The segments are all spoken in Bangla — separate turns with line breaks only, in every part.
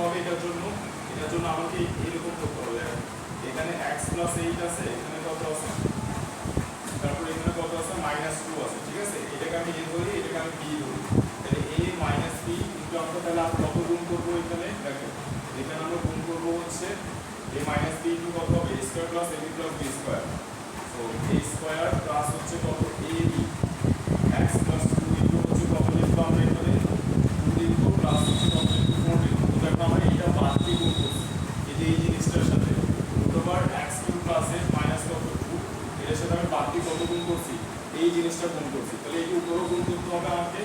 হবে এটার জন্য আমাকে এরকম করতে হবে। এখানে x প্লাস 8 আছে, এখানে কত আছে, তারপর এখানে কত আছে, -2 আছে, ঠিক আছে। এটাকে আমি a ধরি, এটাকে আমি b ধরি, তাহলে a মাইনাস b কিন্তু আমরা তাহলে আর কত গুণ করব এখানে, দেখো এখানে আমরা গুণ করব হচ্ছে a মাইনাস b ইনটু কত হবে, a square plus ab plus b square. So a square plus হচ্ছে কত, ab x প্লাস 2 ইনটু হচ্ছে কত লিখবো আমরা এখানে 2 লিখবো প্লাস হচ্ছে কত লিখবো 4 লিখবো। তো দেখো আমরা এটা বাদ দিয়ে গুণ করছি এই যে এই জিনিসটার সাথে root over x cube plus a minus কত 2, এর সাথে আমি বাদ দিয়ে কত গুণ করছি, এই জিনিসটা গুণ করছি। তাহলে এই উপরেও গুণ করতে হবে আমাকে,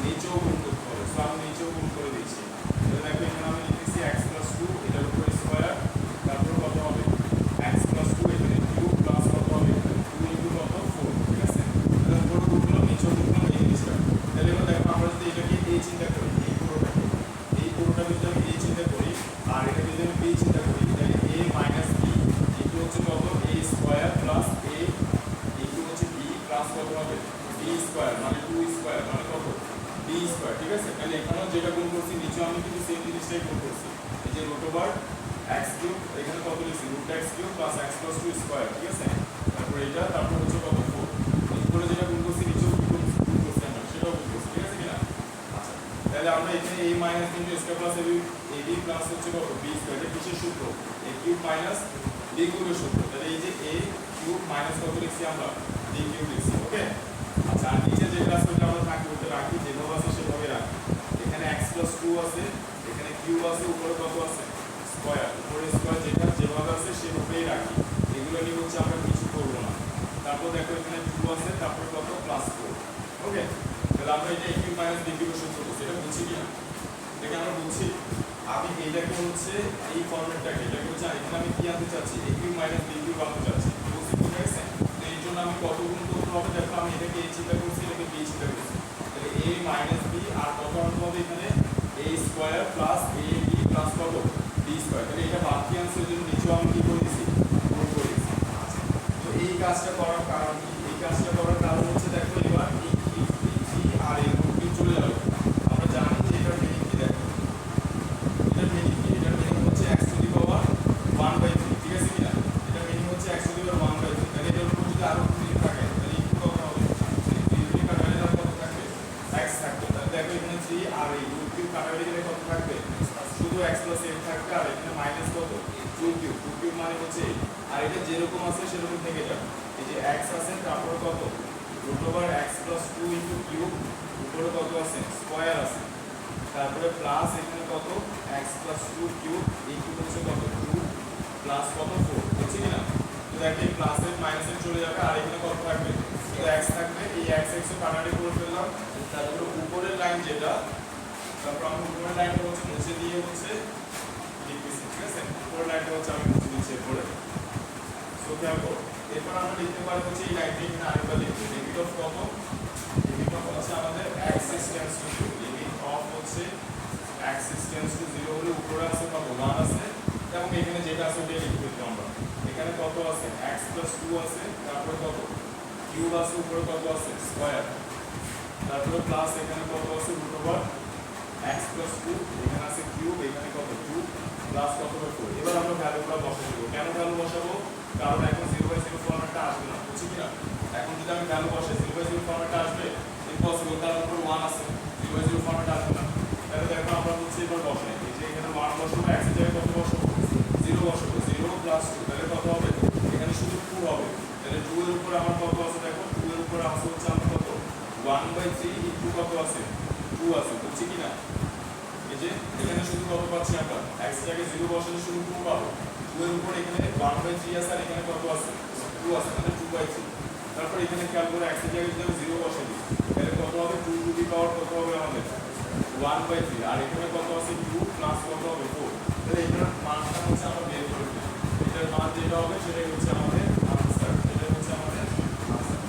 নিচেও গুণ করতে হবে। সো আমি নিচেও গুণ করে দিচ্ছি। তাহলে দেখো এখানে আমি লিখেছি x প্লাস 2 এটার উপর স্কয়ার, তারপর কত হবে x প্লাস 2 এখানে কিউব প্লাস কত হবে 2 ইনটু কত 4, ঠিক আছে। তাহলে উপরে গুণ করলাম, নিচেও গুণ করলাম এই জিনিসটা। তাহলে এবার দেখো আমরা যদি এটাকে a চিন্তা করি, এই পুরোটা যদি আমি a চিন্তা করি আর এটাকে যদি আমি b চিন্তা করি, তাহলে a মাইনাস b ইনটু হচ্ছে কত a square plus a into হচ্ছে b প্লাস কত হবে b স্কয়ার মানে 2 স্কয়ার মানে কত b স্কয়ার, ঠিক আছে। তাহলে এখানেও যেটা গুণ করছি নিচেও আমি কিন্তু সেম জিনিসটাই গুণ করছি, এই যে রুট ওভার x কিউব, এখানে কত লিখছি root x cube plus x plus 2 square, ঠিক আছে। তারপর এটা, তারপর হচ্ছে কত 4, উপরে যেটা গুণ করছি নিচেও গুণ করছি আমরা সেটাও গুণ করছি, ঠিক আছে কিনা। আচ্ছা তাহলে আমরা এখানে a minus into square plus ab plus হচ্ছে কত b স্কয়ার, এটা কিসের সূত্র, a কিউব মাইনাস b কিউবের সূত্র। তাহলে এই যে a কিউব মাইনাস কত লিখছি আমরা b কিউব লিখছি, ওকে। আচ্ছা আর নিচে যেটা আছে ওটা আমরা থাকি ওটা রাখি, যেভাবে আছে সেভাবে রাখি। এখানে x প্লাস 2 আছে, এখানে কিউব আছে, উপরে কত আছে স্কয়ার, উপরে স্কয়ার যেটা যেভাবে আছে সেভাবেই রাখি, এগুলো নিয়ে হচ্ছে আমরা কিছু করব না। তারপর দেখো এখানে 2 আছে, তারপর কত প্লাস 4, ওকে। তাহলে আমরা এটা a কিউব মাইনাস b কিউবের সূত্র বলছি, এটা বুঝছি কি না, এটাকে আমরা বুঝছি। আমি এইটাকে হচ্ছে এই ফরম্যাটটাকে এটাকে হচ্ছে এখানে আমি কি আনতে চাচ্ছি, a cube minus b cube আনতে চাচ্ছি, বুঝছি, ঠিক আছে। তো এই জন্য আমি কত গুণ করতে হবে, দেখো আমি এটাকে a চিন্তা করছি, এটাকে b চিন্তা করছি, তাহলে a মাইনাস b আর কত আনতে হবে এখানে a square plus ab plus কত b স্কয়ার। তাহলে এটা বাদ দিয়ে আনছে, ওই জন্য নিচেও আমি কি করে দিছি গুণ করে দিছি। আচ্ছা তো এই কাজটা করার কারণ কি, এই কাজটা করার কারণ হচ্ছে দেখো এবার এই আর এই রুট চলে যাবে। আমরা জানি যে এটার মিনিং কি, দেখো এটার মিনিং কি, এটার মিনিং হচ্ছে x টু দি পাওয়ার 1/3, ঠিক আছে কিনা। এটার মিনিং হচ্ছে x টু দি পাওয়ার 1/3। তাহলে এটার উপর যদি আরো 2 থাকে তাহলে ইনটু কত হবে, 3 কাটালে তার কত থাকবে x থাকবে। তাহলে দেখো এখানে 3 আর এই রুট কিউব কাটালে গেলে কত থাকবে, শুধু x প্লাস 8 থাকবে, আর এখানে মাইনাস কত 2 কিউব মানে হচ্ছে 8, আর এটা যেরকম আছে সেরকম থেকে যাবে। এই যে x আছে, তারপর কত root over x plus 2 into cube, উপরে কত আছে স্কয়ার আছে, তারপরে প্লাস এখানে কত x প্লাস 2 কিউব ইনটু হচ্ছে কত 2 প্লাস কত 4, বুঝছি কিনা। তো দেখো এই প্লাসের মাইনাসে চলে যাবে, আর এখানে কত থাকবে শুধু x থাকবে, এই x x ও কাটাকাটি করে ফেললাম। তারপরে উপরের লাইন যেটা, তারপর আমি উপরের লাইনটা হচ্ছে মুছে দিয়ে হচ্ছে লিখতেছি, ঠিক আছে। উপরের লাইনটা হচ্ছে আমি মুছে দিচ্ছি এরপরে। সো খেয়াল করো, এরপর আমরা লিখতে পারি হচ্ছে এই লাইনটা এখানে আরেকবার লিখবো, লিমিট অফ কত, লিমিট অফ হচ্ছে আমাদের x tends to 0, limit of হচ্ছে x টেন্ডস টু 0 হলে উপরে আছে কত 1 আছে, এবং এখানে যেটা আছে ওটাই লিখতে হবে আমরা। এখানে কত আছে x প্লাস 2 আছে, তারপরে কত কিউব আছে, উপরে কত আছে স্কয়ার, তারপরে প্লাস এখানে কত আছে রুট ওভার x প্লাস 2, এখানে আছে কিউব, এখানে কত 2 প্লাস কত 4। এবার আমরা ভ্যালুগুলো বসাবো। কেন ভ্যালু বসাবো, কারণ এখন 0/0 ফরম্যাটটা আসবে না, বুঝছি কিনা। এখন যদি আমি ভ্যালু বসাই 0/0 ফরম্যাটটা আসবে ইম্পসিবল, কারণ উপর 1 আছে, 0/0 ফরম্যাট আসবে না। তাহলে দেখো আমরা হচ্ছে এবার বসাই, এই যে এখানে 1 বসাবো, x এর জায়গায় কত বসাবো 0 বসাবো, 0 প্লাস 2, তাহলে কত হবে এখানে শুধু 2 হবে। তাহলে 2 এর উপর আমার কত আছে, দেখো 2 এর উপর আছে হচ্ছে আমার কত 1/3 ইনটু কত আছে 2 আছে, বুঝছি কিনা। এই যে এখানে শুধু কত পাচ্ছি আমরা, x এর জায়গায় 0 বসালে শুধু 2 পাবো, 2 এর উপর এখানে 1/3 আছে, আর এখানে কত আছে 2 আছে, মানে 2/3। তারপর এখানে খেয়াল করে x এর জায়গায় যদি আমি 0 বসাই দিই তাহলে কত হবে 2 টু দি পাওয়ার কত হবে আমাদের 1/3, আর এখানে কত আছে 2 প্লাস কত হবে 4। তাহলে এটার মানটা হচ্ছে আমরা বের করে দিই, এটার মান যেটা হবে সেটাই হচ্ছে আমাদের আনসার, এটাই হচ্ছে আমাদের আনসার।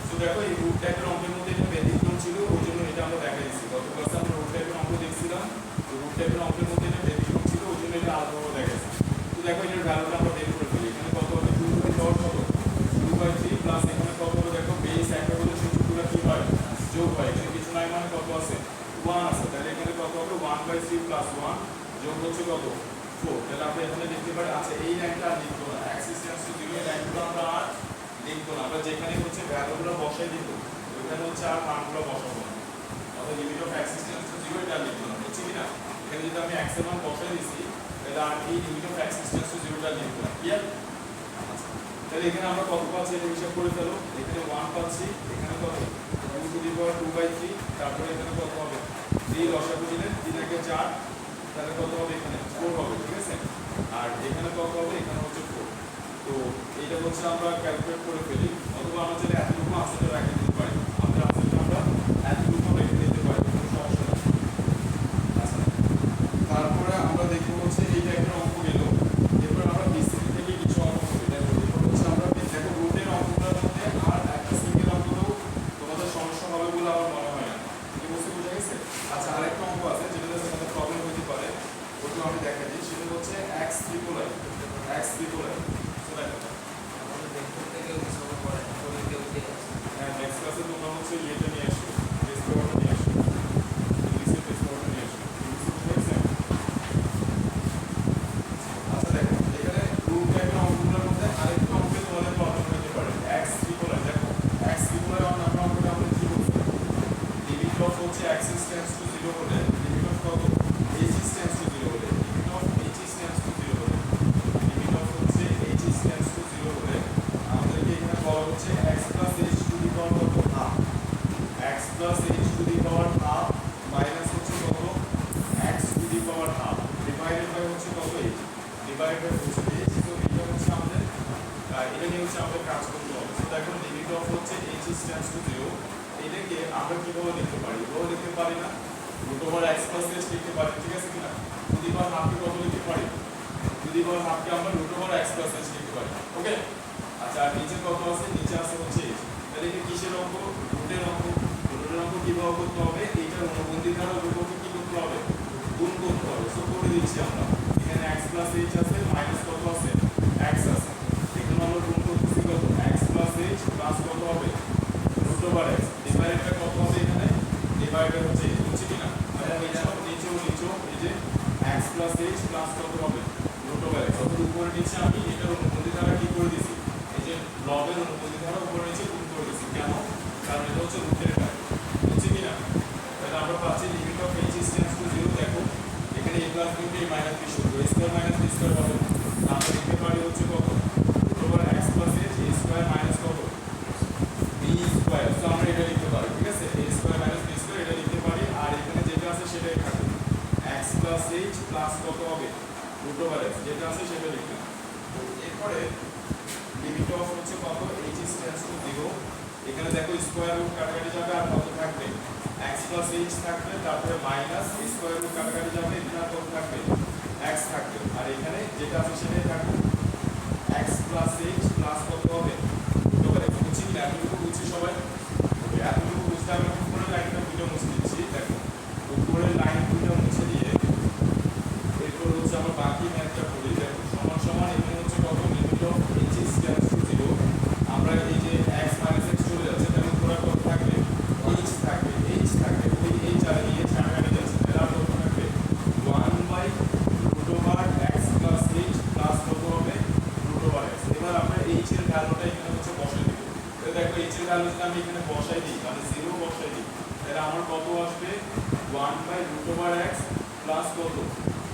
তো দেখো এই রুট টাইপের অঙ্কের মধ্যে এটা ব্যতিক্রম ছিল, ওই জন্য এটা আমরা দেখাই দিচ্ছি। গত ক্লাসে আমরা রুট টাইপের অঙ্ক দেখছিলাম, তো রুট টাইপের অঙ্কের মধ্যে এটা ব্যতিক্রম ছিল, ওই জন্য এটা আলাদাভাবে দেখাচ্ছি। তো দেখো এটার ভ্যালুটা আমরা বের করে ফেলি। এখানে কত হবে 2 টু দি পাওয়ার কত 2/3 প্লাস এখানে কত হবে, দেখো বেস একটা হলে সূত্রগুলো কি হয় যোগ হয়, এখানে কিছু নাই মানে কত আছে 1 আছে, তাহলে এখানে কত হবে 1/3 প্লাস 1 যোগ হচ্ছে কত 4, তাহলে আমরা এখানে লিখতে পারি। আচ্ছা এই লাইনটা আর লিখবো না, x is equal to 0 এই লাইনগুলো আমরা আর লিখবো না, আমরা যেখানে হচ্ছে ভ্যালুগুলো বসাই দিব ওখানে হচ্ছে আর মানগুলো বসাবো না, অর্থাৎ limit of x is equal to 0 এটা লিখবো না, বুঝছি কিনা? এখানে যদি আমি x এর মান বসাই দিছি তাহলে আর এই limit of x is equal to 0 টা লিখবো না, ক্লিয়ার? তাহলে এখানে আমরা কত পাচ্ছি এটা হিসাব করে ফেলো। এখানে 1 পাচ্ছি, এখানে কত 2 টু দি পাওয়ার 2/3, তারপরে এখানে কত হবে 3 লসাগু দিলে 3 একে 4, তাহলে কত হবে এখানে 4 হবে, ঠিক আছে? আর এখানে কত হবে, এখানে হচ্ছে 4। তো এইটা হচ্ছে আমরা ক্যালকুলেট করে ফেলি, অথবা আমরা যদি এতটুকু আনসারটা রেখে দিতে পারি, আমাদের আনসারটা আমরা এতটুকু রেখে দিতে পারি, কোনো সমস্যা নেই। আচ্ছা তারপরে আমরা দেখবো হচ্ছে এইটা একটা অঙ্ক গেল, এরপর আমরা বিসিসি থেকে কিছু অঙ্ক করি। দেখো এরপর হচ্ছে আমরা দেখো রুটের অঙ্কগুলোর মধ্যে আর একটা সিঙ্গেল অঙ্ক তো তোমাদের সমস্যা হবে বলে আমার মনে হয় না, কি বুঝতে বুঝা গেছে? আচ্ছা আরেকটা অঙ্ক আছে যেটা তোমাদের প্রবলেম হতে পারে, ওটা আমি দেখাই দিই, সেটা হচ্ছে x ট্রিপল i। সো দেখো
আমাদের ভেক্টর থেকে কিছু পড়ে না করে কেউ দিয়ে আছে।
হ্যাঁ নেক্সট ক্লাসে তোমরা হচ্ছে ইয়েটা নিয়ে আসো, টেস্ট পেপারটা নিয়ে আসো, ইংলিশের টেস্ট পেপারটা নিয়ে আসো, ইংলিশে বুঝে গেছে? আচ্ছা দেখো এখানে রুট টাইপের অঙ্কগুলোর মধ্যে আরেকটা অঙ্কে তোমাদের প্রবলেম হতে পারে, x ট্রিপল i। দেখো x ট্রিপল i আমরা অঙ্কটা আমরা কি বলছি, লিমিট অফ হচ্ছে x is tends to 0 হলে লিমিট অফ কত h is tends to 0 হলে limit of h is tends to 0 হলে লিমিট অফ হচ্ছে h is tends to 0 হলে আমাদেরকে এখানে বলা হচ্ছে x plus h to the power কত half, x plus h to the power half minus হচ্ছে কত x to the power half divided by হচ্ছে কত h ডিভাইডেড বাই হচ্ছে h। তো এটা হচ্ছে আমাদের এটা নিয়ে হচ্ছে আমাদের কাজ করতে হবে। তো দেখো লিমিট অফ হচ্ছে h is tends to 0, এটাকে আমরা কিভাবে লিখতে পারি, এভাবে লিখতে পারি না, root over x plus h লিখতে পারি, ঠিক আছে কিনা? টু দি পাওয়ার হাফকে কত লিখতে পারি, টু দি পাওয়ার হাফকে আমরা root over x plus h লিখতে পারি, ওকে? আচ্ছা আর নিচে কত আছে, নিচে আছে হচ্ছে h। তাহলে এটা কিসের অঙ্ক, রুটের অঙ্ক। রুটের অঙ্ক কিভাবে করতে হবে, এইটার অনুবন্ধী দ্বারা রুটকে কি করতে হবে, গুণ করতে হবে। সো করে দিচ্ছি আমরা, এখানে x প্লাস h আছে, মাইনাস কত আছে x আছে, এখানে আমরা গুণ করতেছি কত x প্লাস h প্লাস কত হবে root over x divided by কত হবে, এখানে ডিভাইডেড হচ্ছে h, বুঝছি কিনা? এবং নিচেও এই যে x প্লাস h প্লাস কত হবে রুট ওভার x, অর্থাৎ উপরে নিচে আমি এটার অনুবন্ধী দ্বারা কি করে দিছি, এই যে লবের অনুবন্ধী দ্বারা উপরে নিচে গুণ করে দিছি, কেন? কারণ এটা হচ্ছে রুটের কাজ, বুঝছি কিনা? তাহলে আমরা পাচ্ছি limit of h is tends to 0। দেখো এখানে a প্লাস b কে a মাইনাস b শুরু a square minus b square হবে না, আমরা লিখতে পারি হচ্ছে কত root over x plus h a square minus কত b স্কয়ার। তো আমরা এটা লিখতে পারি, ঠিক আছে, a square minus b square এটা লিখতে পারি। আর এখানে যেটা আছে সেটাই থাকবে, x প্লাস h প্লাস কত হবে রুট ওভার x, যেটা আছে সেটা লিখলাম। তো এরপরে লিমিট অফ হচ্ছে কত h is tends to 0, এখানে দেখো স্কয়ার রুট কাটাকাটি যাবে আর কত থাকবে x প্লাস h থাকবে, তারপরে মাইনাস স্কয়ার রুট কাটাকাটি যাবে, এখানে আর কত থাকবে x থাকবে, আর এখানে যেটা আছে সেটাই থাকবে x প্লাস h প্লাস কত হবে রুট ওভার x, বুঝছি কিনা? এতটুকু বুঝছি সবাই? এতটুকু বুঝতে আমি উপরের লাইনটা দুটো মুছে দিচ্ছি। দেখো উপরের লাইন দুটো মুছে দিয়ে এরপর হচ্ছে আমরা বাকি ম্যাথটা করি। দেখো সমান সমান এখানে হচ্ছে কত limit of h is tends to 0, আমরা এই যে x মাইনাস x চলে যাচ্ছে, তাহলে উপরে কত থাকবে h থাকবে, h থাকবে, ওই h আর এই h কাটাকাটি যাচ্ছে, তাহলে আর কত থাকবে 1 by root over x plus h plus কত হবে রুট ওভার x। এবার আমরা h এর ভ্যালুটা এখানে হচ্ছে বসাই দিব। তো দেখো h এর ভ্যালু যদি আমি এখানে বসাই দিই, মানে 0 বসাই দিই, তাহলে আমার কত আসবে 1 by root over x plus কত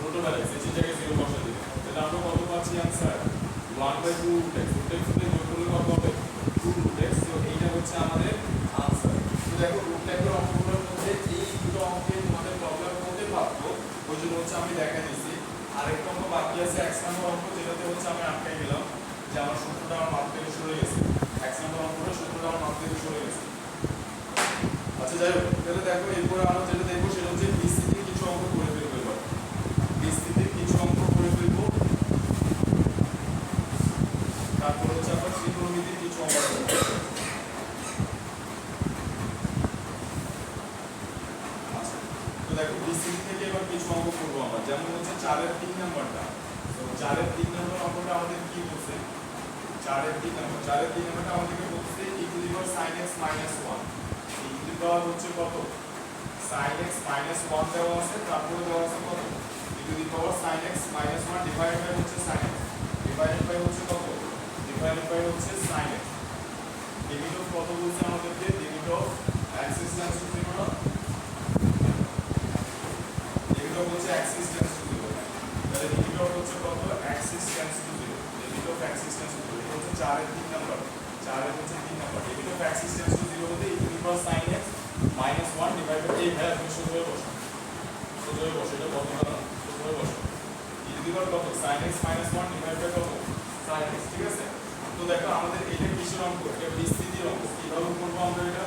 রুট ওভার x, এই জায়গায় 0 বসাই দিই, তাহলে আমরা কত পাচ্ছি answer 1 by 2 root x, root x থেকে যোগ করলে কত হবে 2 রুট x। তো এইটা হচ্ছে আমাদের आंसर। তো দেখো রুট টাইপের অঙ্কগুলোর মধ্যে এই দুটো অঙ্কে তোমাদের প্রবলেম হতে পারতো, ওই জন্য হচ্ছে আমি দেখা দিয়েছি। আরেকটা অঙ্ক বাকি আছে 1 নম্বর অঙ্ক, যেটাতে হচ্ছে আমি আটকে গেলাম যে আমার সূত্রটা আমার মাথা থেকে সরে গেছে, 1 নম্বর অঙ্কটা সূত্রটা আমার মাথা থেকে সরে গেছে। আচ্ছা যাই হোক, তাহলে দেখো এরপরে আমরা যেটা দেখবো সেটা হচ্ছে বিস্তৃতির কিছু অঙ্ক করে ফেলবো। এবার বিস্তৃতির কিছু অঙ্ক করে ফেলবো, তারপর হচ্ছে আমরা ত্রিকোণমিতির কিছু অঙ্ক করবো। আচ্ছা তো দেখো বিস্তৃতি থেকে এবার কিছু অঙ্ক করবো আমরা, যেমন হচ্ছে 4 এর 3 নাম্বারটা। তো 4 এর 3 নম্বর অঙ্কটা আমাদের কি বলছে, 4 এর 3 নম্বরটা আমাদেরকে বলছে e to the power sin x minus 1, e to the power হচ্ছে কত sin x মাইনাস 1 দেওয়া আছে, তারপরে দেওয়া আছে কত e to the power minus one divided by হচ্ছে সাইন এক্স ডিভাইডেড বাই হচ্ছে কত ডিভাইডেড বাই হচ্ছে সাইন এক্স লিমিট অফ কত বলছে আমাদেরকে limit of Axis tends to 0 না লিমিট অফ হচ্ছে অ্যাক্সিস টেন্ডস টু 0 তাহলে লিমিট অফ হচ্ছে কত x is tends to 0 limit of Axis tends to 0 এটা হচ্ছে 4 এর 3 নাম্বার 4 এর হচ্ছে 3 number limit of Axis tends to 0 হতে e to the power sin x minus 1 divided by এই ভ্যালু তুমি শুধু বসো এটা কত দাঁড়ানো শুধু বসো e টু দি পাওয়ার কত sin x minus 1 divided by কত sin x ঠিক আছে তো দেখো আমাদের এটা কিসের অঙ্ক এটা বিস্তৃতির অঙ্ক কিভাবে করব আমরা এটা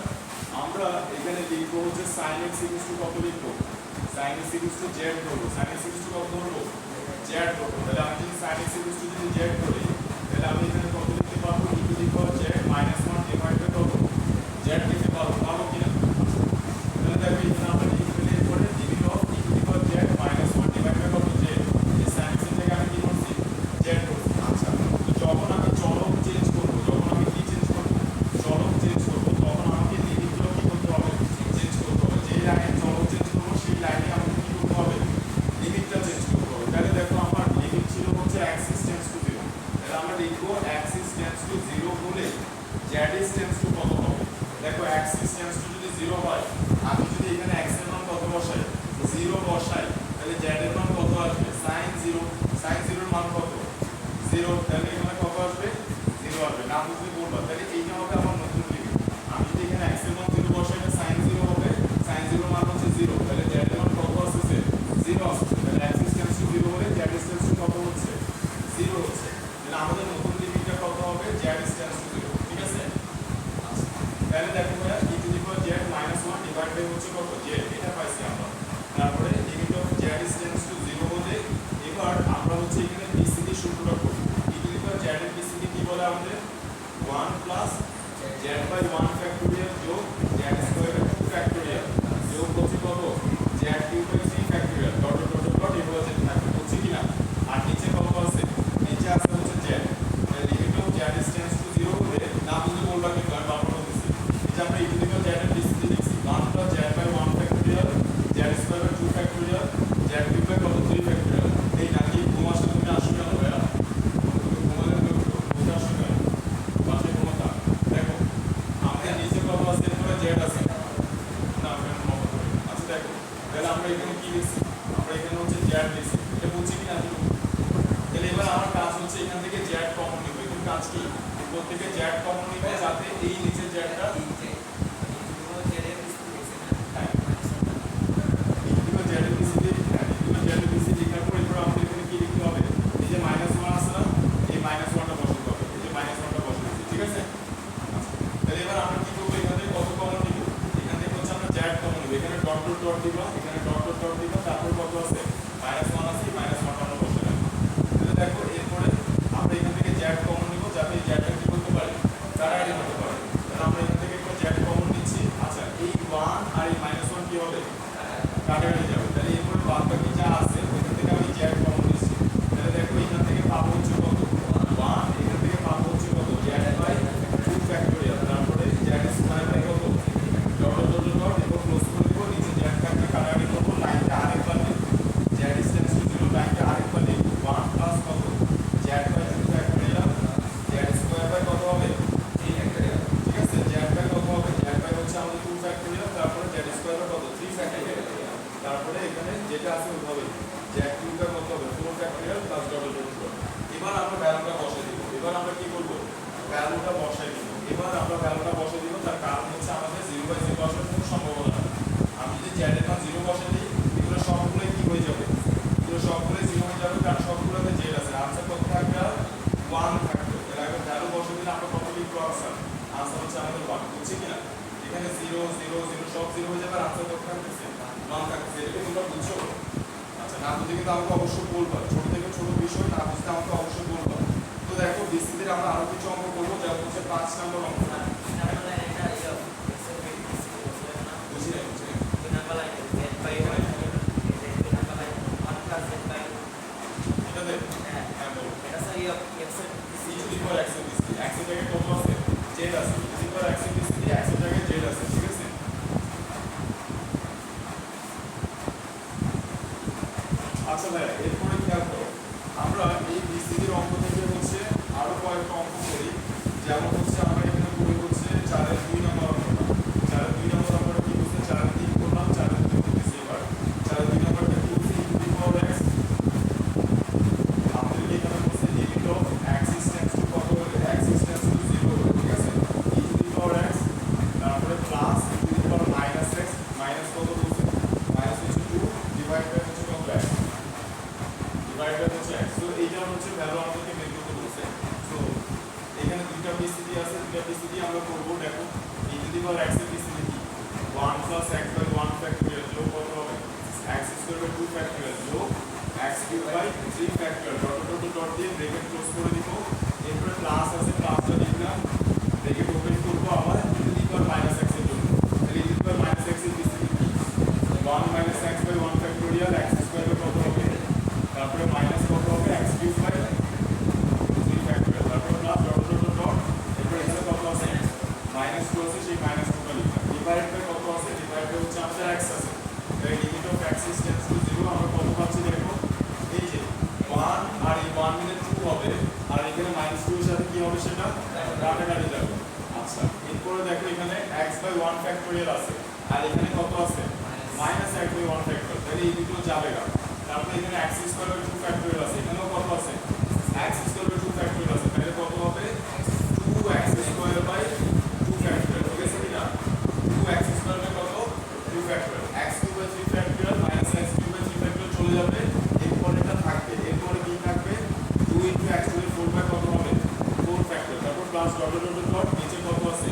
আমরা এখানে লিখবো হচ্ছে sin x কত লিখবো sin x z ধরবো sin x কত ধরবো z ধরবো তাহলে আমি যদি sin x যদি z ধরি তাহলে আমি এখানে কত লিখতে পারবো e to the power z minus 1 divide by কত z লিখতে পারবো কিনা তাহলে দেখো এখানে আমরা লিখলে পরে limit of e to the power z minus 1 divide by কত z এই sin x এর জায়গায় আমি কি করছি z করছি আচ্ছা তো যখন আমি চলক চেঞ্জ করব যখন আমি কি চেঞ্জ করব চলক চেঞ্জ করব তখন আমাকে লিমিটগুলো কি করতে হবে চেঞ্জ করতে হবে যে লাইনে চলক চেঞ্জ করব সেই লাইনে আমাকে কি করতে হবে লিমিটটা চেঞ্জ করতে হবে তাহলে দেখো আমার লিমিট ছিল হচ্ছে অ্যাক্সিস টেন্ডস টু 0 তাহলে আমরা লিখবো অ্যাক্সিস টেন্ডস টু 0 হলে z ইজ টেন্ডস টু কত হবে দেখো অ্যাক্সিস টেন্ডস টু যদি 0 হয় আমি যদি এখানে x এর মান কত বসাই 0 বসাই তাহলে z এর মান কত আসবে sin 0 এর মান কত 0 তাহলে এখানে কত আসবে 0 আসবে না বুঝলে বলবা তাহলে এইটা হবে আমার নতুন লিমিট আমি যদি এখানে x এর মান 0 বসাই এটা sin 0 হবে sin 0 এর মান হচ্ছে 0 তাহলে z এর মান কত আসছে 0 আসছে তাহলে অ্যাক্সিস টেন্ডস টু 0 হলে z ইজ টেন্ডস টু কত হচ্ছে 0 হচ্ছে তাহলে আমাদের নতুন লিমিটটা কত হবে z ইজ টেন্ডস টু 0 ঠিক আছে তাহলে দেখো ভাইয়া e to the power z minus 1 divide by হচ্ছে কত z এটা পাইছি আমরা তারপরে limit of z is tends to 0 হলে এবার আমরা হচ্ছে এখানে বিসিডি সূত্রটা করব e to the power z এর বিসিডি কি বলে আমাদের 1 প্লাস z বাই 1 ফ্যাক্টোরিয়াল যোগ z স্কয়ার বাই 2 ফ্যাক্টোরিয়াল যোগ হচ্ছে কত z cube by 3 factorial dot dot dot dot এভাবে যেতে থাকবে হচ্ছে কি না আর নিচে কত আছে নিচে আছে হচ্ছে z তাহলে limit of z is tends to 0 হলে না বুঝলে বলবা কিন্তু আমি বারবার বলতেছি এটা আমরা e to the power z এর বিসিডি লিখছি 1 plus z by 1 factorial z square by 2 factorial z cube by কত 3 ফ্যাক্টোরিয়াল এই নাকি তোমার সাথে তুমি আসো কেন ভাইয়া তোমাদের তো বুঝে আসো কেন বাসে ক্ষমতা দেখো আমাদের নিচে কত আছে এরপরে z আছে না ফ্রেন্ড মত করে আচ্ছা দেখো তাহলে আমরা এখানে কি লিখছি আমরা এখানে হচ্ছে z লিখছি এটা বুঝছি কি না তাহলে এবার আমার কাজ হচ্ছে এখান থেকে z কমন নিব এখন কাজ কি উপর থেকে z কমন নিব যাতে এই নিচের zটা ডট দিবা এখানে ডট ডট ডট দিবা তারপর কত আছে -1 আছে -1 আমরা বসে রাখবো তাহলে দেখো এরপরে আমরা এখান থেকে z কমন নিব যাতে এই z টা কি করতে পারি কাটাকাটি করতে পারি তাহলে আমরা এখান থেকে একটা z কমন নিচ্ছি আচ্ছা এই 1 আর এই -1 কি হবে কাটাকাটি যাবে তাহলে এরপরে বাদ বাকি যা আছে ওখান থেকে আমি z কমন নিচ্ছি তাহলে দেখো এখান থেকে পাবো হচ্ছে কত 1 এখান থেকে পাবো হচ্ছে কত z বাই 2 ফ্যাক্টোরিয়াল তারপরে z স্কয়ার বাই কত ডট ডট ডট ডট এবং ক্লোজ করে দিব নিচে z কাটতে কাটাকাটি করব লাইনটা আরেকবার লিখব z ইজ টেন্ডস টু 0 লাইনটা আরেকবার লিখব 1 প্লাস কত z by 2 factorial z square by কত হবে 3 ফ্যাক্টোরিয়াল ঠিক আছে z বাই কত হবে z বাই হচ্ছে আমাদের 2 ফ্যাক্টোরিয়াল তারপরে z স্কয়ার বাই কত 3 ফ্যাক্টোরিয়াল তারপরে এখানে যেটা আছে ওইভাবে z কিউব বাই কত হবে 4 factorial plus dot dot dot এবার আমরা ভ্যালুটা বসাই দিব এবার আমরা কি করব ভ্যালুটা বসাই দিব এবার আমরা ভ্যালুটা বসাই দিব তার কারণ হচ্ছে আমাদের 0 বাই 0 আসার কোনো সম্ভাবনা নেই আমি যদি z এর মান 0 বসাই দিই এগুলো সবগুলোই কি হয়ে যাবে এগুলো সবগুলোই 0 হয়ে যাবে কারণ সবগুলোতে z আছে আনসার কত থাকবে 1 থাকবে এর আগে ভ্যালু বসাই দিলে আমরা কত লিখব আনসার আনসার হচ্ছে আমাদের 1 বুঝছি কিনা এখানে 0 0 0 সব 0 হয়ে যাবে আর আনসার কত থাকতেছে 1 থাকতেছে এটা তোমরা বুঝছো আচ্ছা না বুঝলে কিন্তু আমাকে অবশ্যই বলবা ছোট থেকে ছোট বিষয় না বুঝতে আমাকে অবশ্যই বলবা তো দেখো বিসিদের আমরা আরো কিছু অঙ্ক করব যেমন হচ্ছে 5 নম্বর অঙ্ক বুঝি না এটা দেখ হ্যাঁ বলো
এটা স্যার x এর
c two the power x এর বিসিডি x এর জায়গায় কত আছে z আছে টু দি পাওয়ার x এর বিসিডি x এর জায়গায় z আছে ঠিক আছে আচ্ছা ভাই এরপরে খেয়াল করো আমরা এই বিসিডির অঙ্ক থেকে হচ্ছে আরো কয়েকটা অঙ্ক করি, যেমন হচ্ছে আমরা এখানে করি হচ্ছে 4 এর 2 নম্বর অঙ্কটা। 4 এর 2 নম্বর আমরা কি বলছে 4 এর 3 করলাম, 4 এর 2 করতেছি এবার। 4 এর 2 নম্বরটা কি হচ্ছে e to the power x, আমাদের এখানে বলছে limit of x is tends to কত হলে x is tends to 0 হলে, ঠিক আছে, e to the power x তারপরে plus e to the power minus x minus কত বলছে মাইনাস হচ্ছে 2 ডিভাইড বাই হচ্ছে কত x ডিভাইড বাই হচ্ছে x। তো এইটা হচ্ছে ভ্যালু আমাদেরকে বের করতে বলছে। তো এখানে দুইটা বিসিডি আছে, দুইটা বিসিডি আমরা করব। দেখো e to the power x এর বিসিডি কি 1 plus x by 1 factorial যোগ কত হবে x square by 2 factorial যোগ x cube by 3 factorial dot dot dot দিয়ে ব্র্যাকেট ক্লোজ করে দিব। এরপরে প্লাস আছে, প্লাসটা লিখলাম, ব্র্যাকেট ওপেন করব আবার e to the power minus x এর জন্য। তাহলে e to the power minus x এর বিসিডি কি 1 minus x by 1 factorial x square by কত হবে, তারপরে মাইনাস কত হবে x cube by 3 factorial, তারপরে প্লাস ডট ডট ডট, এরপর এখানে কত আছে মাইনাস 2 আছে, সেই মাইনাস 2 টা লিখলাম। ডিভাইড বাই কত আছে, ডিভাইড বাই হচ্ছে আমাদের x আছে, তাই limit of x is tends to 0 আমরা কত পাচ্ছি দেখো, এই যে 1 আর এই 1 মিলে 2 হবে, আর এখানে মাইনাস 2 এর সাথে কি হবে সেটা কাটাকাটি যাবে। আচ্ছা এরপরে দেখো এখানে x by 1 factorial আছে, আর এখানে কত আছে মাইনাস x by 1 factorial, তাহলে এই দুটো যাবে না। তারপরে এখানে x square by 2 factorial আছে, এখানেও কত আছে x square by 2 factorial আছে, তাহলে কত হবে 2x square by 2 factorial, ঠিক আছে কিনা 2x square by কত 2 factorial, x cube by 3 factorial minus x cube by 3 factorial চলে যাবে, এরপরে এটা থাকবে, এরপরে কি থাকবে 2 into x to the 4 by কত হবে 4 factorial, তারপর plus dot dot dot dot নিচে কত আছে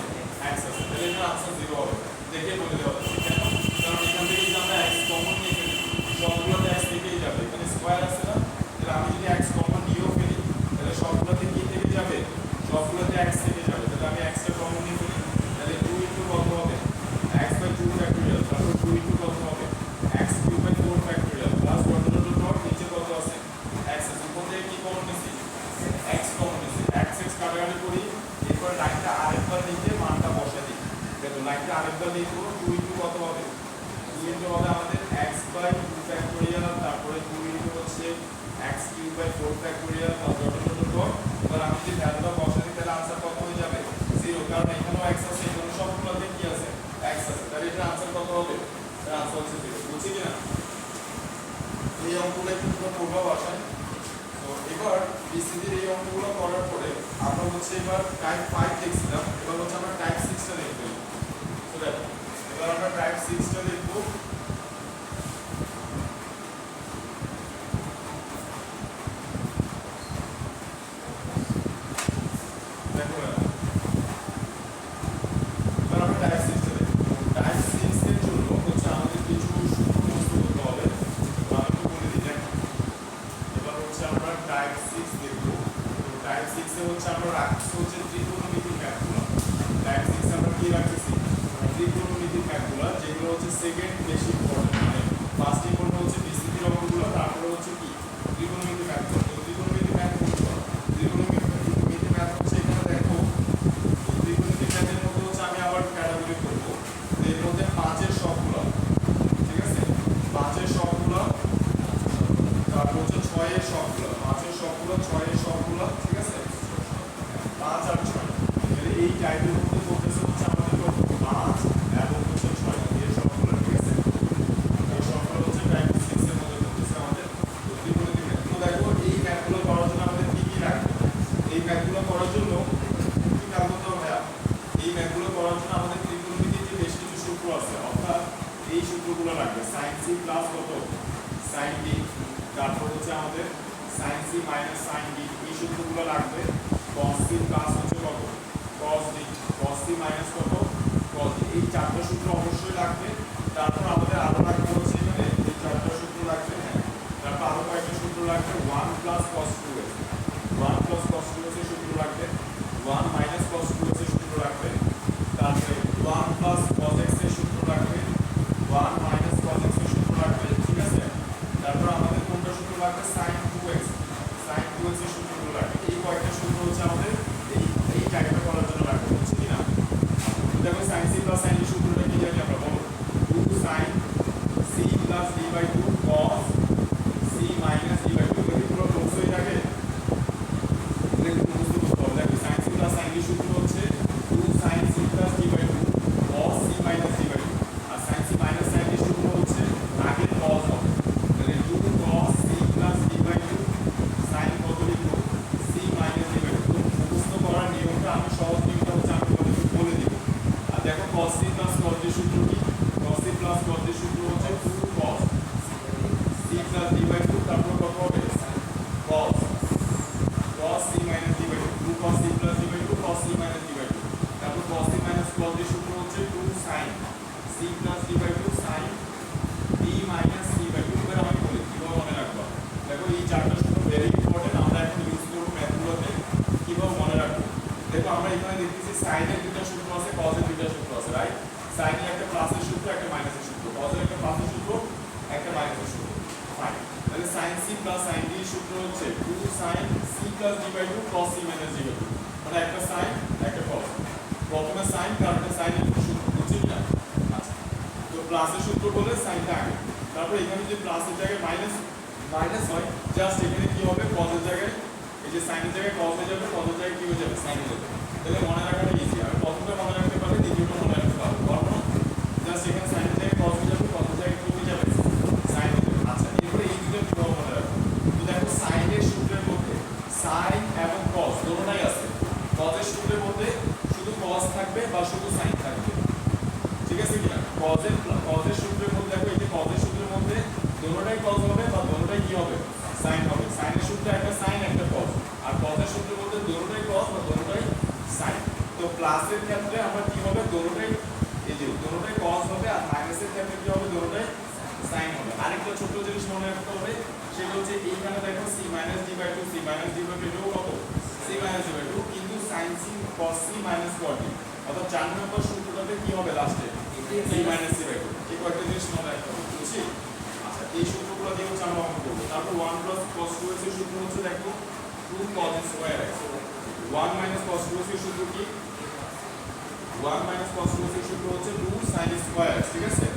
x আছে, তাহলে এর আনসার 0 হবে। দেখে বলে দেওয়া হচ্ছে কেন, কারণ এখান থেকে যদি আমরা x কমন নিয়ে ফেলি সবগুলোতে x থেকেই যাবে, এখানে স্কয়ার আছে না, তাহলে আমি যদি x কমন নিয়েও ফেলি তাহলে সবগুলোতে কি থেকে যাবে সবগুলোতে x থেকে যাবে, তাহলে আমি x টা কমন নিয়ে ফেলি, তাহলে 2 into কত হবে x by 2 factorial, তারপর 2 into কত হবে x cube by 4 factorial plus dot dot dot নিচে কত আছে x আছে, উপর থেকে কি কমন নিছি x কমন নিছি, x x কাটাকাটি করি, এরপর লাইনটা আরেকবার লিখে মানটা বসাই দিই। দেখো লাইনটা আরেকবার লিখবো 2 into কত হবে 2 into হবে আমাদের x by 2 factorial, তারপরে 2 into হচ্ছে x cube by 4 factorial plus dot dot dot, এবার আমি যদি ভ্যালুটা বসাই দিই তাহলে आंसर কত হয়ে যাবে 0, কারণ এখানেও x আছে, এখানে সবগুলোতে কি আছে x আছে, তাহলে এটা आंसर কত হবে, এর आंसर হচ্ছে 0। বুঝছি কিনা এই অঙ্কগুলো একটু পড়বা বাসায়। তো এবার বিসিডির এই অঙ্কগুলো করার পরে আমরা হচ্ছে এবার টাইপ 5 দেখছিলাম, এবার হচ্ছে আমরা টাইপ 6 টা দেখব। তো দেখো এবার আমরা টাইপ 6 টা দেখব। দেখো এবার আমরা টাইপ 6 টা দেখব। টাইপ 6 এর জন্য হচ্ছে আমাদের কিছু সূত্র মুখস্থ করতে হবে, তো আমি একটু বলে দিই। দেখো এবার হচ্ছে আমরা টাইপ 6 দেখব। তো টাইপ 6 এ হচ্ছে আমরা রাখছি হচ্ছে ত্রিকোণমিতির ম্যাথগুলো। টাইপ 6 এ আমরা কি রাখতেছি ত্রিকোণমিতির ম্যাথগুলো, যেগুলো হচ্ছে সেকেন্ড বেশি ইম্পর্টেন্ট, মানে ফার্স্ট ইম্পর্টেন্ট হচ্ছে বিসিডির অঙ্কগুলো, তারপরে হচ্ছে কি ত্রিকোণমিতির ম্যাথগুলো। তো ত্রিকোণমিতির ম্যাথ কোনগুলো, ত্রিকোণমিতির ম্যাথ হচ্ছে এখানে দেখো ত্রিকোণমিতির ম্যাথের মধ্যে হচ্ছে আমি আবার ক্যাটাগরি করব, এর মধ্যে 5 এর সবগুলো, ঠিক আছে 5 এর সবগুলো, তারপর হচ্ছে 6 এর সবগুলো, 5 এর সবগুলো 6 এর সবগুলো, ঠিক আছে 5 আর 6, তাহলে এই টাইপের মধ্যে পড়তেছে হচ্ছে আমাদের কত 5 এবং হচ্ছে 6 এর সবগুলো, ঠিক আছে এই সবগুলো হচ্ছে টাইপ 6 এর মধ্যে পড়তেছে আমাদের। তো ত্রিকোণমিতির ম্যাথ, তো দেখো এই ম্যাথগুলো করার জন্য আমাদের কি কি রাখতে হবে, এই ম্যাথগুলো করার জন্য কি কাজ করতে হবে, এই ম্যাথগুলো করার জন্য আমাদের ত্রিকোণমিতির যে বেশ কিছু সূত্র আছে, অর্থাৎ এই সূত্রগুলো লাগবে sin c প্লাস কত sin b, তারপর হচ্ছে আমাদের sin c minus sin b, এই সূত্রগুলো লাগবে। cos c প্লাস হচ্ছে কত cos d, cos c minus কত cos d, এই চারটা সূত্র অবশ্যই লাগবে। তারপর আমাদের আরো লাগবে হচ্ছে এখানে এই চারটা সূত্র লাগবে, হ্যাঁ তারপর আরো কয়েকটা সূত্র লাগবে 1 plus cos 2x, 1 plus cos 2x এর সূত্র লাগবে, 1 মাইনাস cos 2x এর সূত্র লাগবে, তারপরে 1 প্লাস cos x এর সূত্র লাগবে, 1 মাইনাস cos x এর সূত্র লাগবে, ঠিক আছে। তারপর আমাদের কোনটা সূত্র লাগবে sin 2x, sin 2x এর সূত্রগুলো লাগবে। এই কয়েকটা সূত্র হচ্ছে আমাদের এই টাইপটা করার জন্য লাগবে, বুঝছি কিনা। দেখো sin c plus sin d সূত্রটা কি জানি আমরা, বলো 2 sin c plus d by 2 cos c minus d by 2, 2 তারপর কত হবে cos c minus d by 2 2 cos c plus d by 2 cos c minus d by 2 তারপর cos c minus cos এর সূত্র হচ্ছে 2 sin c plus d by 2 sin d minus c by 2 এবার আমি বলি কিভাবে মনে রাখবো দেখো এই চারটা সূত্র ভেরি ইম্পর্টেন্ট আমরা এখন ইউজ করব ম্যাথগুলোতে কিভাবে মনে রাখবো দেখো আমরা এখানে দেখতেছি sin এর দুটো সূত্র আছে cos এর দুটো সূত্র আছে রাইট sin এর একটা প্লাসের সূত্র একটা মাইনাসের সূত্র cos এর একটা প্লাসের সূত্র একটা মাইনাসের সূত্র ফাইন তাহলে sin c plus sin d এর সূত্র হচ্ছে 2 sin c plus d by 2 cos c minus d by 2 মানে একটা sin একটা cos প্রথমে sin কারণে sin এর সূত্র বুঝছিস না আচ্ছা তো প্লাসের সূত্র বলে সাইনটা আগে তারপর এখানে যে প্লাসের জায়গায় মাইনাস হয় জাস্ট এখানে কি হবে cos এর জায়গায় এই যে sin এর জায়গায় cos হয়ে যাবে cos এর জায়গায় কি হয়ে যাবে sin হয়ে যাবে তাহলে মনে রাখাটা ইজি আর প্রথমটা মনে রাখতে পারলে দ্বিতীয়টা মনে রাখতে পারবে পারবো না জাস্ট এখানে sin এর জায়গায় cos হয়ে যাবে cos এর জায়গায় কি হয়ে যাবে sin হয়ে যাবে আচ্ছা এরপরে এই দুটো কিভাবে মনে রাখবো তো দেখো sin এর সূত্রের মধ্যে sin এবং cos দুটোটাই আছে cos এর সূত্রের মধ্যে শুধু cos থাকবে বা শুধু sin থাকবে ঠিক আছে কিনা cos এর সূত্রের মধ্যে দেখো এই যে cos এর সূত্রের মধ্যে দুটোটাই cos হবে বা দুটোটাই কি হবে sin হবে sin এর সূত্রে একটা sin একটা cos আর cos এর সূত্রের মধ্যে দুটোটাই cos বা দুটোটাই sin তো প্লাসের ক্ষেত্রে আমরা কি হবে দুটোটাই এই যে দুটোটাই cos হবে আর মাইনাসের ক্ষেত্রে কি হবে দুটোটাই sin হবে আরেকটা ছোট জিনিস মনে রাখতে হবে সেটা হচ্ছে এইখানে দেখো c minus d by 2 c minus d by 2 কত c minus d by 2 কিন্তু sin c cos c minus cos d অর্থাৎ 4 নম্বর সূত্রটাতে কি হবে লাস্টে c minus c by 2 এই কয়েকটা জিনিস মনে রাখতে হবে বুঝছি আচ্ছা এই সূত্রগুলো দিয়ে হচ্ছে আমরা অঙ্ক করব তারপর 1 plus cos 2x এর সূত্র হচ্ছে দেখো 2 cos square x 1 minus cos 2x এর সূত্র কি 1 minus cos 2x এর সূত্র হচ্ছে 2 sin square x ঠিক আছে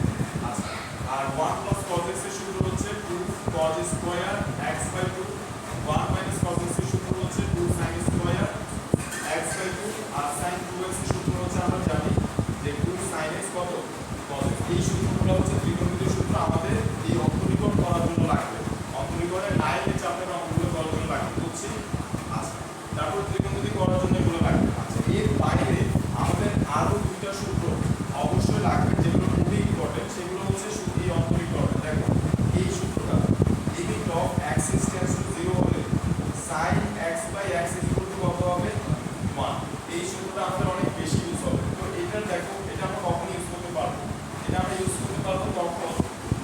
আচ্ছা আর 1 plus cos x এর সূত্র হচ্ছে 2 cos square x by 2 1 minus cos x এর সূত্র হচ্ছে 2 sin square x by 2 R sin 2x এর সূত্র হচ্ছে আমরা জানি যে 2 sin x কত cos x এই সূত্রগুলো হচ্ছে ত্রিকোণমিতির সূত্র আমাদের এই অন্তরীকরণ করার জন্য লাগবে অন্তরীকরণের লাইনের চাপের অঙ্কগুলো করার জন্য লাগবে বুঝছি আচ্ছা তারপর ত্রিকোণমিতি করার জন্য এগুলো লাগবে আচ্ছা এর বাইরে আমাদের আরো দুইটা সূত্র অবশ্যই লাগবে যেগুলো খুবই ইম্পর্টেন্ট সেগুলো হচ্ছে এই অন্তরীকরণ দেখো এই সূত্রটা limit of x tends to 0 হলে sin x by x কত হবে 1 এই সূত্রটা আমাদের অনেক বেশি ইউজ হবে তো এটা দেখো এটা আমরা কখন ইউজ করতে পারবো এটা আমরা ইউজ করতে পারবো তখন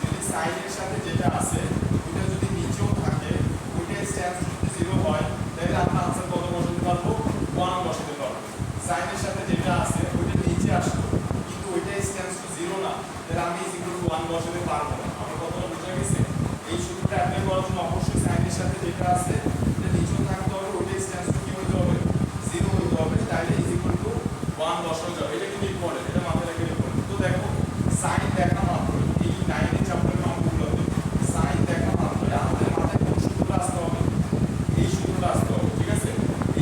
যদি sin এর সাথে যেটা আছে ওটা যদি নিচেও থাকে ওটা টেন্ডস টু 0 হয় তাহলে আমরা आंसर কত বসাতে পারবো 1 বসাতে পারবো sin এর সাথে যেটা আছে ওটা নিচে আসলো কিন্তু ওইটা টেন্ডস টু 0 না তাহলে আমি ইজ ইকুয়াল টু 1 বসাতে পারবো না আমরা কতটা বুঝা গেছে এই সূত্রটা অ্যাপ্লাই করার জন্য অবশ্যই sin এর সাথে যেটা আছে এটা নিচেও থাকতে হবে ওইটা টেন্ডস টু কি হতে হবে 0 হতে হবে তাহলে ইজ ইকুয়াল টু 1 বসানো যাবে এটা কিন্তু ইম্পর্টেন্ট এটা মাথায় রেখে ইম্পর্টেন্ট তো দেখো sin দেখা মাত্র এই 9 এর চ্যাপ্টারের অঙ্কগুলোতে sin দেখা মাত্র আমাদের মাথায় কোন সূত্রটা আসতে হবে এই সূত্রটা আসতে হবে ঠিক আছে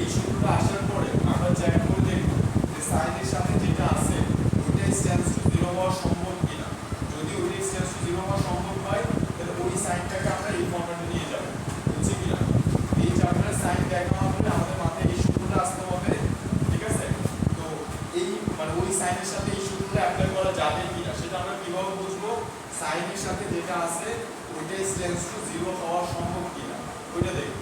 এই সূত্রটা আসার পরে আমরা চেক করে দেখব যে sin এর সাথে যেটা আছে ওইটা টেন্ডস টু 0 হওয়া সম্ভব কিনা যদি ওইটা টেন্ডস টু 0 হওয়া সম্ভব হয় তাহলে ওই সাইনটাকে আমরা এই ফরম্যাটে নিয়ে যাব বুঝছি কিনা এই চ্যাপ্টারে sin দেখা মাত্র আমাদের মাথায় এই সূত্রটা আসতে হবে ঠিক আছে তো এই মানে ওই সাইনের সাথে এই সূত্রটা অ্যাপ্লাই করা যাবে কিনা সেটা আমরা কিভাবে বুঝবো sin এর সাথে যেটা আছে ওইটা টেন্ডস টু 0 হওয়া সম্ভব কিনা ওইটা দেখব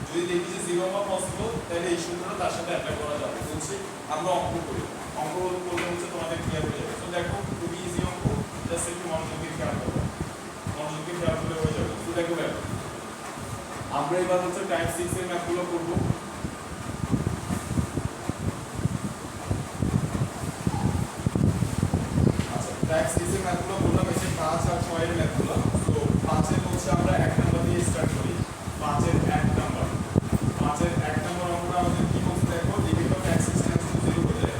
যদি দেখি যে 0 হওয়া পসিবল তাহলে এই সূত্রটা তার সাথে অ্যাপ্লাই করা যাবে বুঝছি আমরা অঙ্ক করি অঙ্ক করলে হচ্ছে তোমাদের ক্লিয়ার হয়ে যাবে তো দেখো খুবই ইজি অঙ্ক জাস্ট একটু মনোযোগ দিয়ে খেয়াল করো মনোযোগ দিয়ে খেয়াল করলে হয়ে যাবে তো দেখো ব্যাপার আমরা এবার হচ্ছে টাইপ 6 এর ম্যাথগুলো করব আচ্ছা টাইপ 6 এর ম্যাথগুলো বললাম এই যে 5 আর 6 এর ম্যাথগুলো তো 5 এর হচ্ছে আমরা 1 নাম্বার দিয়ে স্টার্ট করি 5 এর 1 নাম্বার 5 এর 1 নাম্বার অঙ্কটা আমাদের কি বলতে দেখো limit of x tends to 0 বলে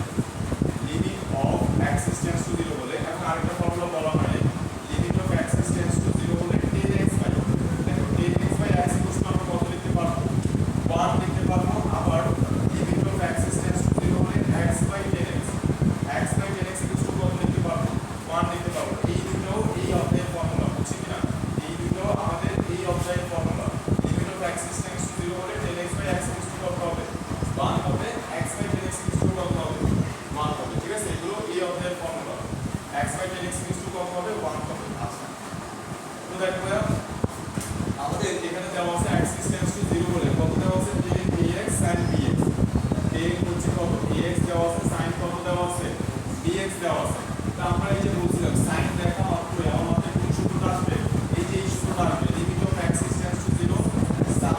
limit of x tends to 0 বলে এখন আরেকটা ফর্মুলা বলা হয় limit of x tends to 0 বলে 10x বাই দেখো 10x বাই x আমরা কত লিখতে পারবো 1 লিখতে পারবো আবার limit of x tends to 0 বলে x by 10x x by 10x কত লিখতে পারবো 1 লিখতে পারবো এই দুটো এই অধ্যায়ের ফর্মুলা বুঝছি কিনা এই দুটো আমাদের এই এখানে দেওয়া আছে axis tends to 0 বলে কত দেওয়া আছে tan ax sin bx tan হচ্ছে কত ax দেওয়া আছে sin কত দেওয়া আছে bx দেওয়া আছে তা আমরা এই যে বলছিলাম sin দেখা মাত্র আমাদের কোন সূত্রটা আসবে এই যে এই সূত্রটা আসবে limit of axis tends to 0 sin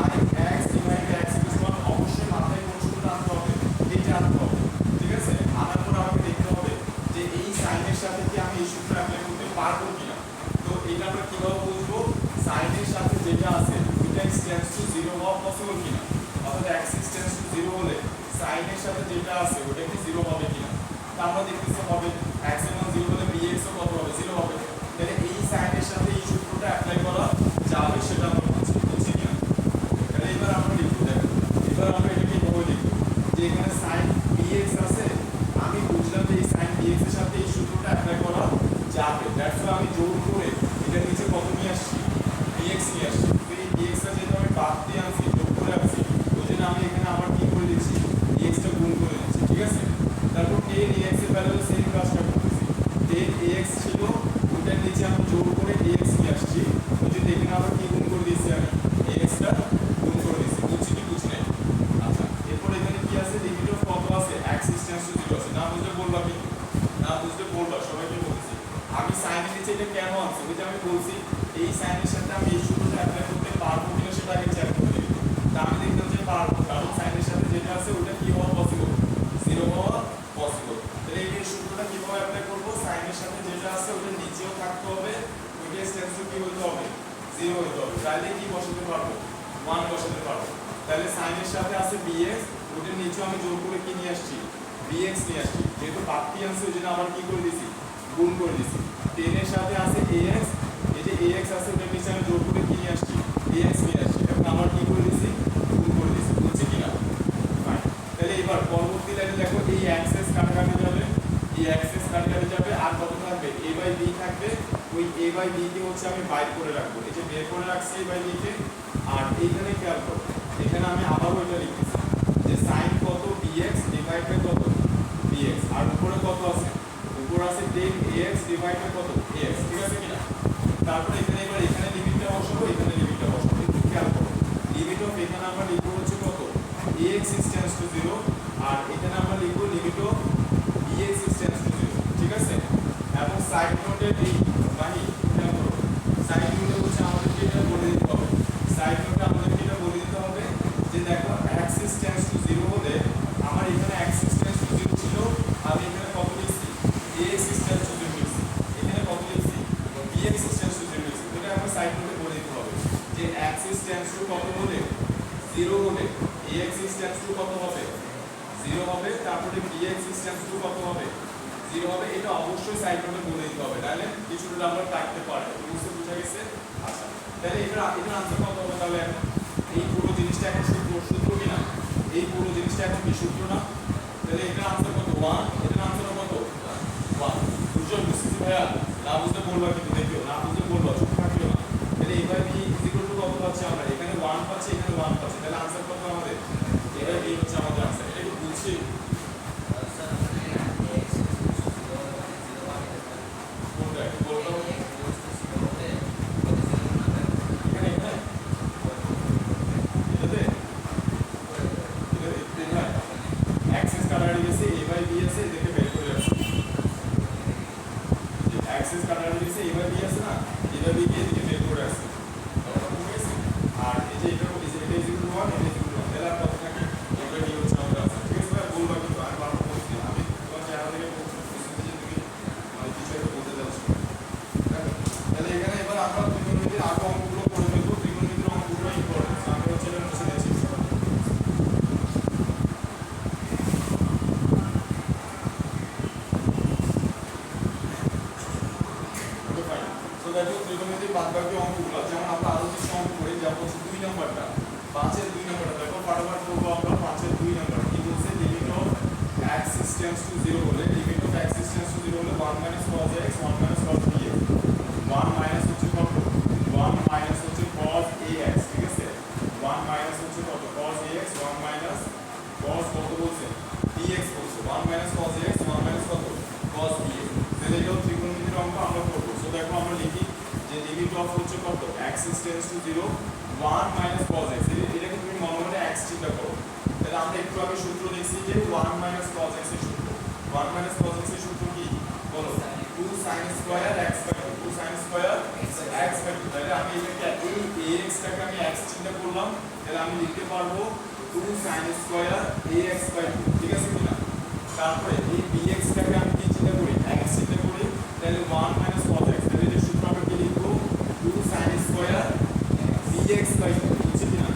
x divided x equals 1 অবশ্যই মাথায় কোন সূত্রটা আনতে হবে এইটা আনতে হবে ঠিক আছে আনার পর আমাকে দেখতে হবে যে এই sin এর সাথে কি আমি এই সূত্র অ্যাপ্লাই করতে পারবো কিনা তো এটা আমরা কিভাবে বুঝবো sin এর সাথে যেটা আছে এটা x tends to 0 হওয়া পসিবল কিনা অর্থাৎ axis tends to 0 হলে sin এর সাথে যেটা আছে ওটা কি 0 হবে কিনা তা আমরা দেখতেছি হবে x এর মান 0 হলে bx ও কত হবে 0 হবে তাহলে এই sin এর সাথে এই সূত্রটা অ্যাপ্লাই করা যাবে সেটা আমরা বুঝছি কিনা তাহলে এবার আমরা লিখব দেখো এবার আমরা এটাকে কিভাবে লিখব যে এখানে sin bx আছে আমি বুঝলাম যে এই sin bx এর সাথে এই সূত্রটা অ্যাপ্লাই করা যাবে দ্যাটস ওয়াই আমি জোর করে এটা নিচে কত নিয়ে আসছি bx নিয়ে আসছি তো এই bx টা যেটা আমি বাদ দিয়ে আনছি যোগ করে আনছি ওইজন্য আমি এখানে আবার কি করে দিচ্ছি bx টা গুণ করে দিচ্ছি ঠিক আছে তারপর tan ax এর ভ্যালু সেম কাজটা করতেছি tan ax ছিল ওটার নিচে আমি জোর করে ax নিয়ে আসছি ওইজন্য এখানে আবার কি গুণ করে দিচ্ছি আমি ax টা গুণ করে দিচ্ছি বুঝছি কি বুঝছি না আচ্ছা এরপর এখানে কি আছে লিমিট অফ কত আছে axis tends to 0 আছে না বুঝলে বলবা কিন্তু না বুঝলে বলবা সবাইকে বলছি আমি sin এর নিচে এটা কেন আনছি ওই যে আমি বলছি এই sin এর সাথে আমি এই সূত্রটা অ্যাপ্লাই করতে পারবো কিনা সেটা আগে চেক করে নিই তা আমি দেখলাম যে পারবো কারণ sin এর সাথে যেটা আছে ওটা কি হওয়া পসিবল 0 হওয়া পসিবল তাহলে এই সূত্রটা কিভাবে অ্যাপ্লাই করব sin এর সাথে যেটা আছে ওটা নিচেও থাকতে হবে ওইটা tends to কি হতে হবে 0 হতে হবে তাহলে কি বসাতে পারবো 1 বসাতে পারবো তাহলে sin এর সাথে আছে bx ওটার নিচেও আমি জোর করে কি নিয়ে আসছি bx নিয়ে আসছি যেহেতু বাড়তি আছে ওই জন্য আবার কি করে দিছি গুণ করে দিছি 10 এর সাথে আছে ax এই যে ax আছে ওটার নিচে আমি জোর করে কি নিয়ে আসছি ax নিয়ে আসছি এখন আবার কি করে দিছি গুণ করে দিছি বুঝছি কিনা ফাইন তাহলে এবার পরবর্তী লাইনে দেখো এই অ্যাক্সেস কাটাকাটি যাবে এই অ্যাক্সেস কাটাকাটি যাবে আর কত থাকবে a বাই b থাকবে ওই a বাই b কে হচ্ছে আমি বাইর করে রাখবো এই যে বের করে রাখছি a বাই b কে আর এইখানে খেয়াল করো এখানে আমি আবার ওইটা লিখতেছি যে sin কত bx ডিভাইড বাই কত bx আর উপরে কত আছে উপরে আছে tan ax ডিভাইড বাই কত ax ঠিক আছে কিনা তারপর এখানে এবার এখানে লিমিটটা বসাবো এখানে লিমিটটা বসাবো একটু খেয়াল করো লিমিট অফ এখানে আমরা লিখবো হচ্ছে কত ax tends to 0 আর এখানে আমরা লিখবো limit of bx tends to 0 ঠিক আছে এবং সাইড নোটের এই মানে খেয়াল করো সাইড নোটে হচ্ছে আমাদেরকে এটা বলে দিতে হবে সাইড নোটে আমাদেরকে এটা বলে দিতে হবে যে দেখো axis tends to 0 হলে আমার এখানে axis tends to 0 ছিল আমি এখানে কত লিখছি ax tends to 0 লিখছি এখানে কত লিখছি bx tends to 0 লিখছি এটা আমরা সাইড নোটে বলে দিতে হবে যে axis tends to কত হলে 0 হলে ax tends to কত হবে 0 হবে তারপরে bx tends to কত হবে 0 হবে এটা অবশ্যই সাইড নোটে বলে দিতে হবে তাহলে কিছুটা আমরা কাটতে পারবো বুঝতে বুঝা গেছে আচ্ছা তাহলে এটা আনসার কত হবে তাহলে এখন এই পুরো জিনিসটা এখন সূত্র কিনা এই পুরো জিনিসটা এখন কি সূত্র না তাহলে এটা আনসার কত 1 এটা আনসার কত 1 বুঝছো বুঝছিস ভাইয়া না বুঝতে বলবা কিন্তু দেখিও না বুঝতে বলবা চুপ থাকিও না তাহলে এবার b ইকুয়াল টু কত পাচ্ছি আমরা এখানে 1 পাচ্ছি এখানে 1 পাচ্ছি তাহলে আনসার কত আমাদের এবার b হচ্ছে আমাদের আনসার এটা কি বুঝছি কোনটা একটু বলতো এখানে এখানে एक्सेस কাটাকাটি গেছে a বাই b আছে এটাকে বের করে রাখছি যে एक्सेस কাটাকাটি গেছে a বাই b আছে না a বাই b কে এদিকে বের করে রাখছি ঠিক আছে আর এই যে এটা এটা ইজ ইকুয়াল টু 1 এটা ইজ ইকুয়াল টু 1 তাহলে আর কত থাকে এটা কি হচ্ছে আমাদের আনসার ঠিক আছে ভাই বলবা কিন্তু আর বারবার বলছি আমি তোমার চেহারা থেকে বুঝতে যে তুমি মানে কিছু একটা বলতে যাচ্ছ তাহলে এখানে এবার আমরা ত্রিকোণমিতির আগে অঙ্কগুলো করে নেব ত্রিকোণমিতির অঙ্কগুলো ইম্পর্টেন্ট আমি হচ্ছে এটা মুছে দিচ্ছি দেখো ত্রিকোণমিতির বাদবাকি অঙ্কগুলো যেমন আমরা আরো কিছু অঙ্ক করি যেমন হচ্ছে 2 নম্বরটা 5 এর 2 নম্বরটা দেখো ফটাফট করব আমরা 5 এর 2 নম্বর কি বলছে limit of axis tends to 0 হলে limit of axis tends to 0 হলে 1 cos ax 1 cos bx 1 minus হচ্ছে কত 1 মাইনাস হচ্ছে cos ax ঠিক আছে 1 মাইনাস হচ্ছে কত cos ax 1 মাইনাস cos কত বলছে bx বলছে 1 cos ax 1 কত cos bx তাহলে এটাও ত্রিকোণমিতির অঙ্ক আমরা করব সো দেখো আমরা লিখি যে লিমিট অফ হচ্ছে কত axis tends to 0 1 cos x, এটাকে তুমি মনে মনে x চিন্তা করো। তাহলে আমরা একটু আগে সূত্র দেখছি যে 1 - cos x এর সূত্র। 1 - cos x এর সূত্র কি বলো? 2 sin square x by 2, 2 sin square x by 2। তাহলে আমি এটাকে এই ax টাকে আমি x চিন্তা করলাম, তাহলে আমি লিখতে পারবো 2 sin square ax by 2, ঠিক আছে কিনা? তারপরে এই bx টাকে আমি কি চিন্তা করি? x চিন্তা করি, তাহলে 1 - cos x, তাহলে এর সূত্র আমরা কি লিখবো? 2 sin square bx by 2, বুঝছি কিনা?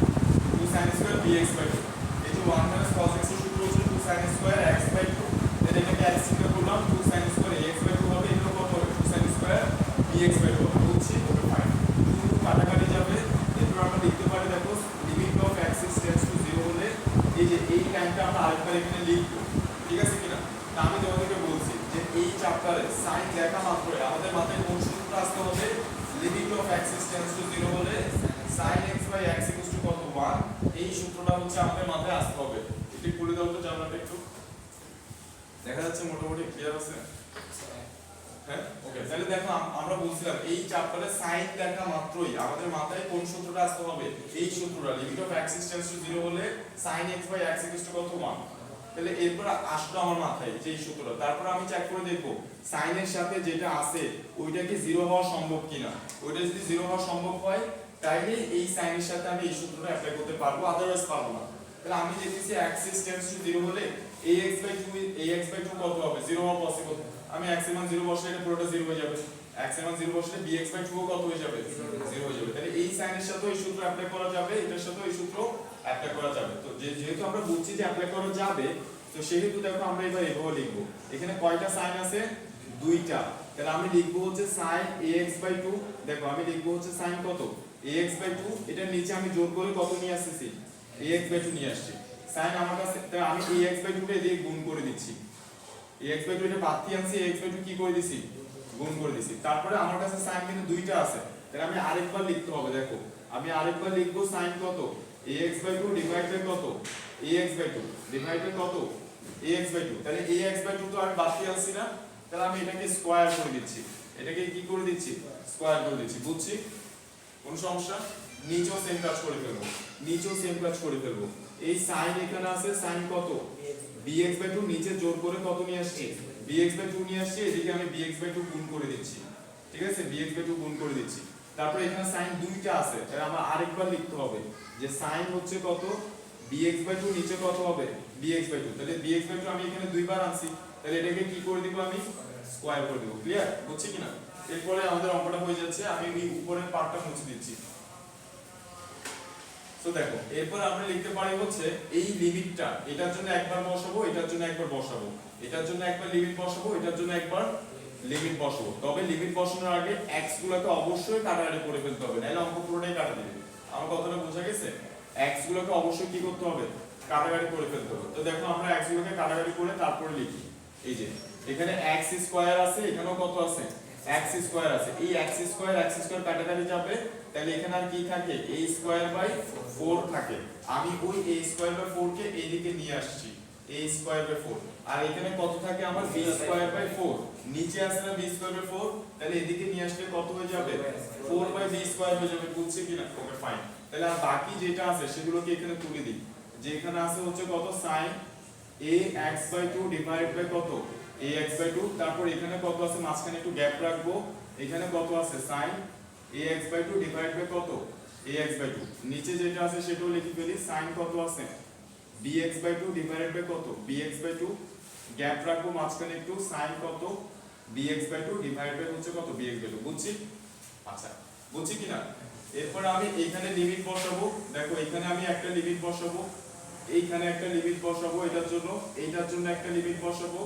2 sin square bx by 2। এই যে 1 - cos x এর সূত্র হচ্ছে 2 sin square x by 2, তাহলে এটাকে x চিন্তা করলাম, 2 sin square ax by 2 হবে, এটা কত হবে? 2 sin square bx by 2 হবে, বুঝছি? Okay fine. 2 কাটাকাটি যাবে, এরপর আমরা লিখতে পারি, দেখো limit of x tends to 0 হলে এই যে এই টাইমটা আমরা আরেকবার এখানে লিখবো, ঠিক আছে কিনা? তা আমি তোমাদেরকে বলছি যে এই চ্যাপ্টারে সাইন লেখা মাত্রই আমাদের মাথায় কোন সূত্রটা আসতে হবে? Limit of x tends to 0 হলে sin x by x equals to কত? 1। এই সূত্রটা হচ্ছে আমাদের মাথায় আসতে হবে। এটি খুলে দাও তো জানলাটা একটু, দেখা যাচ্ছে মোটামুটি ক্লিয়ার আছে? হ্যাঁ, ওকে। তাহলে দেখো আমরা বলছিলাম এই চ্যাপ্টারে সাইন লেখা মাত্রই আমাদের মাথায় কোন সূত্রটা আসতে হবে? এই সূত্রটা, limit of x tends to 0 হলে sin x by x equals to কত? 1। তাহলে এরপর আসলো আমার মাথায় যে এই সূত্রটা, তারপর আমি চেক করে দেখবো সাইনের সাথে যেটা আছে ওইটা কি 0 হওয়া সম্ভব কিনা। ওইটা যদি 0 হওয়া সম্ভব হয় তাইলে এই সাইনের সাথে আমি এই সূত্রটা অ্যাপ্লাই করতে পারবো, আদারওয়াইজ পারবো না। তাহলে আমি দেখতেছি x টেন্ডস টু 0 হলে ax by 2 কত হবে? 0 হওয়া পসিবল। আমি x এর মান 0 বসলে এটা পুরোটা 0 হয়ে যাবে, x এর মান 0 বসলে bx by 2 কত হয়ে যাবে? 0 হয়ে যাবে। তাহলে এই সাইনের সাথে এই সূত্র অ্যাপ্লাই করা যাবে, এটার সাথে এই সূত্র অ্যাপ্লাই করা যাবে। তো যেহেতু আমরা বুঝছি যে অ্যাপ্লাই করা যাবে, তো সেহেতু দেখো আমরা এবার এভাবে লিখবো। এখানে কয়টা সাইন আছে? দুইটা। তাহলে আমি লিখবো হচ্ছে sin ax by 2। দেখো আমি লিখবো হচ্ছে sin কত? ax by 2, এটা নিচে আমি যোগ করে কত নিয়ে আসতেছি? ax by 2 নিয়ে আসছি। sin আমার কাছে, তাহলে আমি ax by 2 কে এদিকে গুণ করে দিচ্ছি। ax by 2 এটা বাদ দিয়ে আনছি, ax by 2 কি করে দিছি? গুণ করে দিছি। তারপরে আমার কাছে sin কিন্তু দুইটা আছে, তাহলে আমি আরেকবার লিখতে হবে। দেখো আমি আরেকবার লিখবো sin কত? ax by 2 ডিভাইড বাই কত? ax by 2 ডিভাইড বাই কত? ax by 2। তাহলে ax by 2 তো আমি বাদ দিয়ে আনছি না, তাহলে আমি এটাকে স্কয়ার করে দিচ্ছি। এটাকে কি করে দিচ্ছি? স্কয়ার করে দিচ্ছি, বুঝছি? কোন সমস্যা? নিচেও সেম কাজ করে ফেলবো, নিচেও সেম কাজ করে ফেলবো। এই sin এখানে আছে, sin কত? bx by 2, নিচে জোর করে কত নিয়ে আসছি? bx by 2 নিয়ে আসছি, এদিকে আমি bx by 2 গুণ করে দিচ্ছি, ঠিক আছে? bx by 2 গুণ করে দিচ্ছি। তারপরে এখানে sin দুইটা আছে, তাহলে আমার আরেকবার লিখতে হবে যে sin হচ্ছে কত? bx by 2 নিচে কত হবে? bx by 2। তাহলে bx by 2 আমি এখানে দুইবার আনছি, তাহলে এটাকে কি করে দিব? আমি স্কয়ার করে দেব। ক্লিয়ার? বুঝছি কিনা? এরপরে আমাদের অঙ্কটা হয়ে যাচ্ছে, আমি এই উপরের পার্টটা মুছে দিচ্ছি। তো দেখো এরপর আমরা লিখতে পারি হচ্ছে এই লিমিটটা, এটার জন্য একবার বসাবো, এটার জন্য একবার বসাবো, এটার জন্য একবার লিমিট বসাবো, এটার জন্য একবার লিমিট বসাবো। তবে লিমিট বসানোর আগে x গুলোকে অবশ্যই কাটাকাটি করে ফেলতে হবে, নাহলে অঙ্ক পুরোটাই কাটা দিবে। আমার কথাটা বোঝা গেছে? x গুলোকে অবশ্যই কি করতে হবে? কাটাকাটি করে ফেলতে হবে। তো দেখো আমরা x গুলোকে কাটাকাটি করে তারপরে লিখি। এই যে এখানে x স্কয়ার আছে, এখানেও কত আছে? x স্কয়ার আছে। এই x স্কয়ার কাটাকাটি যাবে, তাহলে এখানে আর কি থাকে? a স্কয়ার বাই 4 থাকে। আমি ওই a স্কয়ার বাই 4 কে এইদিকে নিয়ে আসছি, a স্কয়ার বাই 4। আর এখানে কত থাকে আমার? b square by 4। নিচে আছে না b স্কয়ার বাই 4, তাহলে এদিকে নিয়ে আসলে কত হয়ে যাবে? 4 বাই b স্কয়ার হয়ে যাবে, বুঝছি কিনা? Okay fine. তাহলে আর বাকি যেটা আছে সেগুলোকে এখানে তুলে দিই। যে এখানে আছে হচ্ছে কত? sin ax by 2 divide by কত? ax by 2। তারপর এখানে কত আছে? মাঝখানে একটু গ্যাপ রাখবো, এখানে কত আছে? sin ax by 2 divide by কত? ax by 2। নিচে যেটা আছে সেটাও লিখে ফেলি, sin কত আছে? bx বাই 2 ডিভাইড বাই কত? bx by 2। গ্যাপ রাখবো মাঝখানে একটু, sin কত? bx বাই 2 ডিভাইড বাই হচ্ছে কত? bx by 2। বুঝছি? আচ্ছা, বুঝছি কিনা? এরপর আমি এইখানে লিমিট বসাবো। দেখো এখানে আমি একটা লিমিট বসাবো, এইখানে একটা লিমিট বসাবো, এটার জন্য একটা লিমিট বসাবো,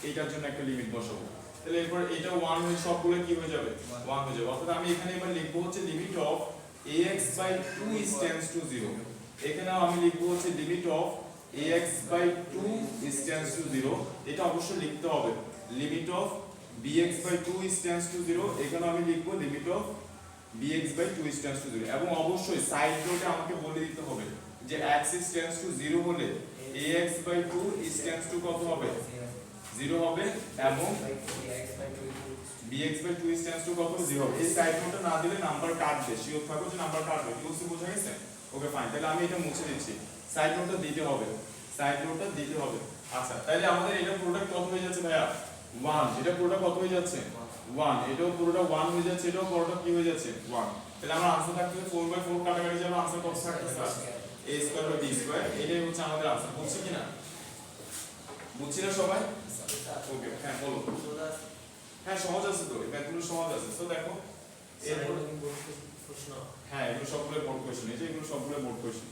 এইটার জন্য একটা লিমিট বসাবো। তাহলে এরপর এটা 1 হয়ে সবগুলো কি হয়ে যাবে? 1 হয়ে যাবে। অর্থাৎ আমি এখানে এবার লিখবো হচ্ছে limit of ax by 2 is tends to 0। এখানে আমি লিখবো হচ্ছে limit of ax by 2 is tends to 0। এটা অবশ্যই লিখতে হবে। Limit of bx by 2 is tends to 0। এখানে আমি লিখবো limit of bx by 2 is tends to 0। এবং অবশ্যই সাইড নোটে আমাকে বলে দিতে হবে যে x is tends to 0 হলে ax by 2 is tends to কত হবে? 0 হবে, এবং bx by 2 is tends to কত? 0 হবে। এই সাইড নোটটা না দিলে নাম্বার কাটবে, শিওর থাকো যে নাম্বার কাটবে। কি বলছি বোঝা গেছে? ওকে ফাইন, তাহলে আমি এটা মুছে দিচ্ছি, সাইড নোটটা দিতে হবে, সাইড নোটটা দিতে হবে। আচ্ছা তাহলে আমাদের এটা পুরোটা কত হয়ে যাচ্ছে ভাইয়া 1, এটা পুরোটা কত হয়ে যাচ্ছে 1, এটাও পুরোটা 1 হয়ে যাচ্ছে, এটাও পুরোটা কি হয়ে যাচ্ছে 1। তাহলে আমার আনসার থাকতেছে 4/4 কাটাকাটি যাবে, আনসার কত থাকতেছে a square by b square, এটাই হচ্ছে আমাদের আনসার। বুঝছি কিনা, বুঝছি না সবাই? ওকে হ্যাঁ বলো। হ্যাঁ সহজ আছে তো, এই ম্যাথগুলো সহজ আছে। তো দেখো এরপর
প্রশ্ন
হ্যাঁ এগুলো সবগুলো বোর্ড কোশ্চেন, এই যে এগুলো সবগুলো বোর্ড কোশ্চেন।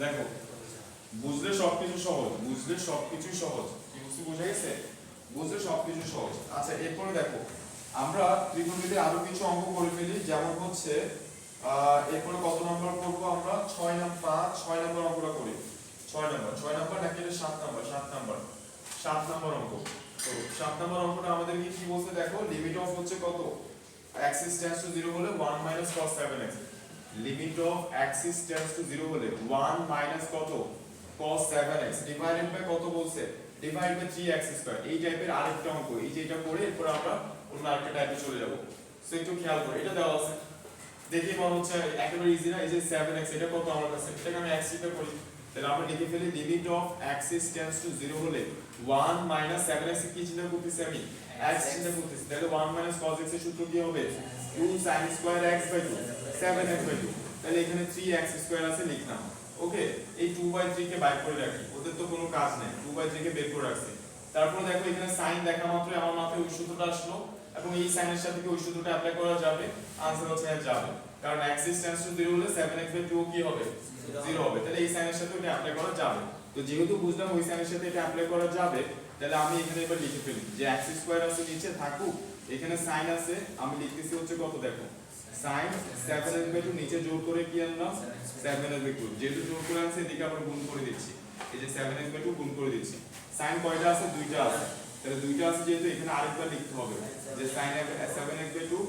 দেখো বুঝলে সবকিছু সহজ, বুঝলে সবকিছু সহজ, কি বুঝতে বোঝা গেছে? বুঝলে সবকিছু সহজ। আচ্ছা এরপরে দেখো আমরা ত্রিকোণমিতির আরো কিছু অঙ্ক করে ফেলি, যেমন হচ্ছে এরপরে কত নাম্বার করব আমরা 6 নম্বর অঙ্কটা করি। 6 নাম্বার নাকি 7 নাম্বার 7 নাম্বার অঙ্ক। তো 7 নাম্বার অঙ্কটা আমাদের কি বলতে দেখো, লিমিট অফ হচ্ছে কত axis tends to 0 হলে 1 cos 7x, limit of axis tends to 0 হলে 1 কত cos 7x ডিভাইডেড বাই কত বলছে, ডিভাইড বাই 3x স্কয়ার। এই টাইপের আরেকটা অঙ্ক, এই যে এটা করে এরপর আমরা অন্য আরেকটা টাইপে চলে যাব। সো একটু খেয়াল করো, এটা দেওয়া আছে দেখি মনে হচ্ছে একেবারে ইজি না। এই যে 7x এটা কত আমার কাছে, এটাকে আমি x টা করি, তাহলে আমরা লিখে ফেলি limit of axis tends to 0 হলে 1 - 7x কি চিন্তা করতেছি আমি, x চিন্তা করতেছি, তাহলে 1 - cos x এর সূত্র কি হবে 2 sin square x by 2 7x by 2, তাহলে এখানে 3x স্কয়ার আছে লিখলাম। ওকে এই 2/3 কে বাইর করে রাখি, ওদের তো কোনো কাজ নেই, 2/3 কে বের করে রাখছি। তারপর দেখো এখানে sin দেখা মাত্রই আমার মাথায় ওই সূত্রটা আসলো, এবং এই সাইনের সাথে কি ওই সূত্রটা অ্যাপ্লাই করা যাবে, आंसर হচ্ছে হ্যাঁ যাবে, কারণ axis tends to 0 হলে 7x বাই 2 কি হবে 0 হবে, তাহলে এই সাইনের সাথে এটা অ্যাপ্লাই করা যাবে। তো যেহেতু বুঝলাম ওই সাইনের সাথে এটা অ্যাপ্লাই করা যাবে, তাহলে আমি এখানে এবার লিখে ফেলি যে x স্কয়ার আছে নিচে থাকুক, এখানে sin আছে, আমি লিখতেছি হচ্ছে কত দেখো sin 7x বাই 2 নিচে জোর করে কি আনলাম 7x বাই 2, যেহেতু জোর করে আনছে এদিকে আবার গুণ করে দিচ্ছি, এই যে 7x বাই 2 গুণ করে দিচ্ছি। sin কয়টা আছে দুইটা আছে, তাহলে দুইটা আছে যেহেতু এখানে আরেকবার লিখতে হবে যে sin 7x by 2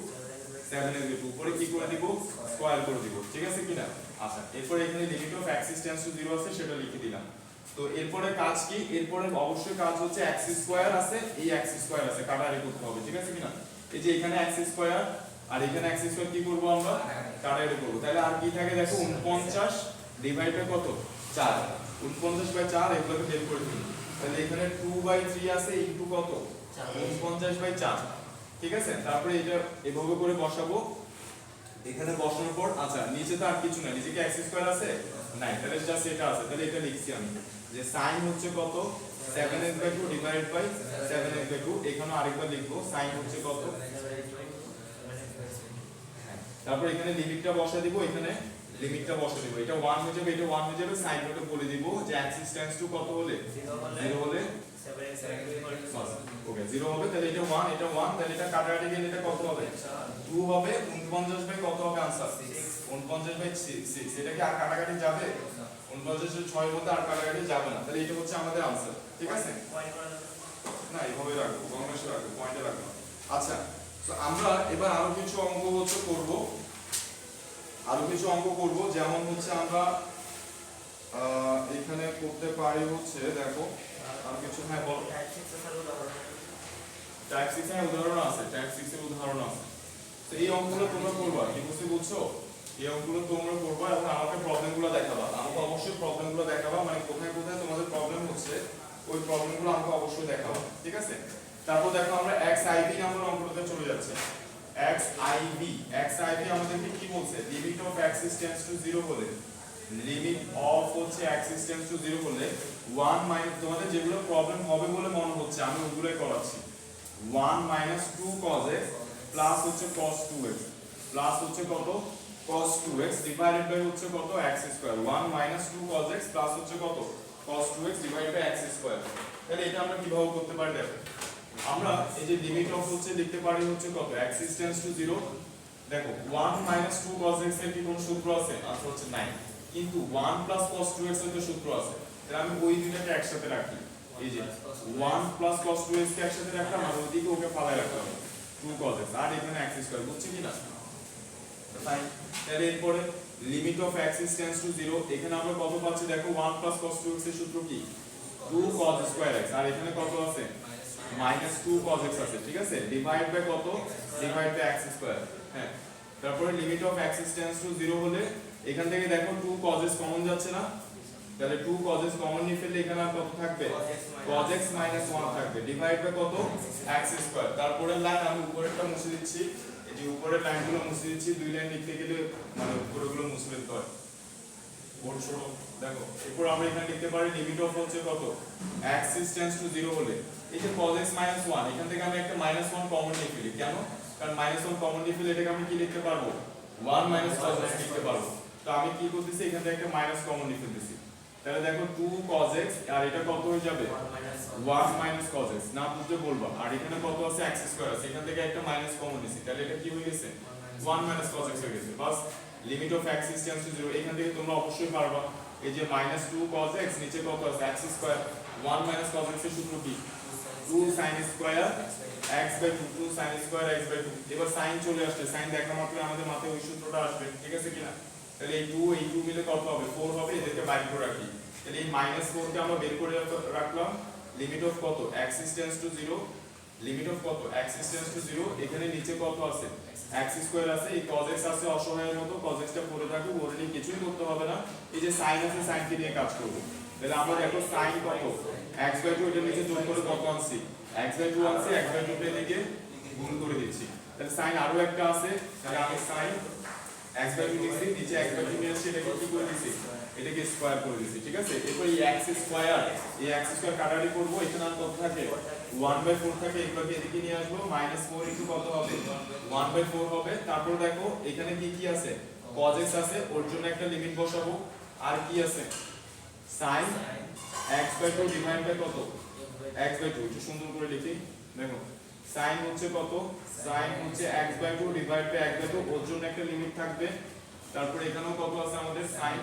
7x by 2 উপরে কি করে দিব স্কয়ার করে দিব, ঠিক আছে কিনা। আচ্ছা এরপর এখানে limit of axis tends to 0 আছে সেটা লিখে দিলাম। তো এরপরে কাজ কি, এরপরে অবশ্যই কাজ হচ্ছে x স্কয়ার আছে, এই x স্কয়ার আছে কাটাকাটি করতে হবে, ঠিক আছে কিনা। এই যে এখানে x স্কয়ার আর এখানে x স্কয়ার কি করব আমরা কাটাকাটি করব, তাহলে আর কি থাকে দেখো 49 ডিভাইড বাই কত 4, 49 বাই 4 এগুলোকে বের করে দিই, তাহলে এখানে 2/3 আছে ইনটু কত 49 বাই 4, ঠিক আছে। তারপরে এটা এভাবে করে বসাবো, এখানে বসানোর পর আচ্ছা নিচে তো আর কিছু না, নিচে কি x স্কয়ার আছে নাই, তাহলে জাস্ট এটা আছে, তাহলে এটা লিখছি আমি যে sin হচ্ছে কত 7x by 2 divide by 7x by 2, এখানে আরেকবার লিখবো sin হচ্ছে কত, তারপর এখানে লিমিটটা বসা দিব, এখানে লিমিটটা বসা দিব, এটা 1 হয়ে যাবে, এটা 1 হয়ে যাবে, sin নোটে বলে দিব যে axis tends to কত হলে 0 হলে ওকে 0 হবে, তাহলে এটা 1 এটা 1, তাহলে এটা কাটাকাটি গেলে এটা কত হবে 2 হবে, 49 বাই কত হবে आंसर 49 বাই 6, এটা কি আর কাটাকাটি যাবে 49 এর 6 এর মধ্যে আর কাটাকাটি যাবে না, তাহলে এটা হচ্ছে আমাদের आंसर, ঠিক আছে। না এইভাবে রাখবো, কংগ্রেসে রাখবো, পয়েন্টে রাখবো। আচ্ছা তো আমরা এবার আরো কিছু অঙ্ক হচ্ছে করব, আরো কিছু অঙ্ক করব, যেমন হচ্ছে আমরা এখানে করতে পারি হচ্ছে দেখো আরো কিছু, হ্যাঁ বলো টাইপ 6 এর উদাহরণ আছে, টাইপ 6 এর উদাহরণ আছে। তো এই অঙ্কগুলো তোমরা করবা, কি বুঝছো, এই অঙ্কগুলো তোমরা করবা এবং আমাকে প্রবলেমগুলো দেখাবা, আমাকে অবশ্যই প্রবলেমগুলো দেখাবা, মানে কোথায় কোথায় তোমাদের প্রবলেম হচ্ছে ওই প্রবলেমগুলো আমাকে অবশ্যই দেখাবা, ঠিক আছে। তারপর দেখো আমরা xib নাম্বার অঙ্কটাতে চলে যাচ্ছে, xib আমাদেরকে কি বলছে, limit of axis tends to 0 হলে, লিমিট অফ হচ্ছে axis tends to 0 হলে 1 - তোমাদের যেগুলো প্রবলেম হবে বলে মনে হচ্ছে আমি ওগুলোই করাচ্ছি, 1 - 2 cos x প্লাস হচ্ছে cos 2x প্লাস হচ্ছে কত cos 2x ডিভাইডেড বাই হচ্ছে কত x square, 1 - 2 cos x plus হচ্ছে কত cos 2x divided by x square. তাহলে এটা আমরা কিভাবে করতে পারি দেখো, আমরা এই যে লিমিট অফ হচ্ছে লিখতে পারি হচ্ছে কত axis tends to 0, দেখো 1 - 2 cos x এর কি কোন সূত্র আছে, आंसर হচ্ছে নাই, কিন্তু 1 + cos 2x এর তো সূত্র আছে, তাহলে আমি ওই দুটোকে একসাথে রাখি, এই যে 1 + cos 2x কে একসাথে রাখলাম আর ওইদিকে ওকে ফালায় রাখলাম 2 cos x, আর এখানে x স্কয়ার, বুঝছি কি না ফাইন। তাহলে এরপরে limit of axis tends to 0, এখানে আমরা কত পাচ্ছি দেখো 1 + cos 2x এর সূত্র কি 2 cos স্কয়ার x, আর এখানে কত আছে -2 cos x আছে, ঠিক আছে, ডিভাইড বাই কত ডিভাইড বাই x স্কয়ার, হ্যাঁ তারপরে limit of x tends to 0 হলে এখান থেকে দেখো 2 cos x কমন যাচ্ছে না, তাহলে 2 cos x কমন নিয়ে ফেললে এখানে আর কত থাকবে, cos x - 1 থাকবে, ডিভাইড বাই কত, x স্কয়ার। তারপরের লাইন আমি উপরেরটা মুছে দিচ্ছি, এই যে উপরের লাইনগুলো মুছে দিচ্ছি, দুই লাইন লিখতে গেলে মানে উপরেগুলো মুছে ফেলতে হয়, বোর্ড ছোট। দেখো এরপর আমরা এখানে লিখতে পারি লিমিট অফ হচ্ছে কত, x টেন্ডস টু 0 হলে এই যে cos x - 1, এখান থেকে আমি একটা -1 কমন নিয়ে ফেলি, কেন, কারণ -1 কমন নিয়ে ফেলে এটাকে আমি কি লিখতে পারবো, 1 - cos x লিখতে পারবো। তো আমি কি করতেছি, এখান থেকে একটা মাইনাস কমন নিয়ে ফেলতেছি, তাহলে দেখো 2 cos x আর এটা কত হয়ে যাবে, 1 - cos x, না বুঝতে বলবা। আর এখানে কত আছে, x স্কয়ার আছে, এখান থেকে একটা মাইনাস কমন নিছি, তাহলে এটা কি হয়ে গেছে, 1 - cos x হয়ে গেছে। বাস limit of x tends to 0। এখান থেকে তোমরা অবশ্যই পারবা, এই যে -2 cos x নিচে কত আছে, x স্কয়ার, 1 - cos x এর সূত্র কি, 2 sin square x by 2, 2 sin square x by 2। এবার sin চলে আসছে, sin দেখা মাত্র আমাদের মাথায় ওই সূত্রটা আসবে, ঠিক আছে কিনা। তাহলে এই 2 মিলে কত হবে, 4 হবে, এদেরকে বাইর করে রাখি। তাহলে এই -4 কে আমরা বের করে রাখলাম, লিমিট অফ কত, x tends to 0, limit of কত, x টেন্ডস টু 0। এখানে নিচে কত আছে, x স্কয়ার আছে, এই cos x আছে অসহায়ের মতো, cos x টা পড়ে থাকবে, ওরে নিয়ে কিছুই করতে হবে না, এই যে sin আছে, sin কে নিয়ে কাজ করব। তাহলে আমরা দেখো sin কত, x বাই 2, এটার নিচে যোগ করে কত আনছি, x বাই 2 আনছি, x বাই 2 কে এদিকে গুণ করে দিচ্ছি, তাহলে sin আরো একটা আছে, তাহলে আমি sin x বাই 2 লিখছি, নিচে x বাই 2 নিয়ে আসছি, এটাকে কি করে দিছি, এটাকে স্কয়ার করে দিছি, ঠিক আছে। এরপর এই x স্কয়ার, এই x স্কয়ার কাটাকাটি করব, এখানে আর কত থাকে, 1/4 থাকে, এগুলোকে এদিকে নিয়ে আসবো, -4 ইনটু কত হবে, 1/4 হবে। তারপর দেখো এখানে কি কি আছে, cos x আছে, ওর জন্য একটা লিমিট বসাবো, আর কি আছে, sin x by 2 divide by কত, x বাই 2, একটু সুন্দর করে লিখি, দেখো sin হচ্ছে কত, sin হচ্ছে x by 2 divide by x by 2, ওর জন্য একটা লিমিট থাকবে। তারপর এখানেও কত আছে আমাদের, sin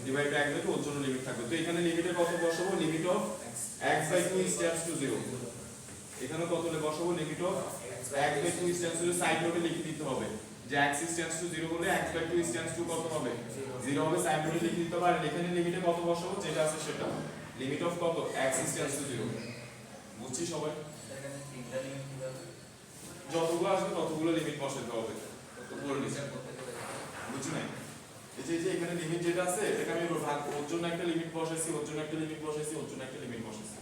divide by x by 2, ওর জন্য লিমিট থাকবে। তো এখানে লিমিটে কত বসাবো, limit of x by 2 tends to 0, এখানে কত বসাবো, limit of x by 2 tends to 0, side নোটে লিখে দিতে হবে যে x টেন্ডস টু 0 হলে x বাই 2 টেন্ডস টু কত হবে, 0 হবে, সাইড নোটে লিখে দিতে হবে। আর এখানে লিমিটে কত বসাবো, যেটা আছে সেটা, লিমিট অফ কত, x টেন্ডস টু 0। বুঝছি সবাই, যতগুলো আসবে ততগুলো লিমিট বসাতে হবে, তো বলে নিচ্ছি, বুঝছো না। এই যে এখানে লিমিট যেটা আছে এটাকে আমি ভাগ, ওর জন্য একটা লিমিট বসাইছি, ওর জন্য একটা লিমিট বসাইছি, ওর জন্য একটা লিমিট বসাইছি,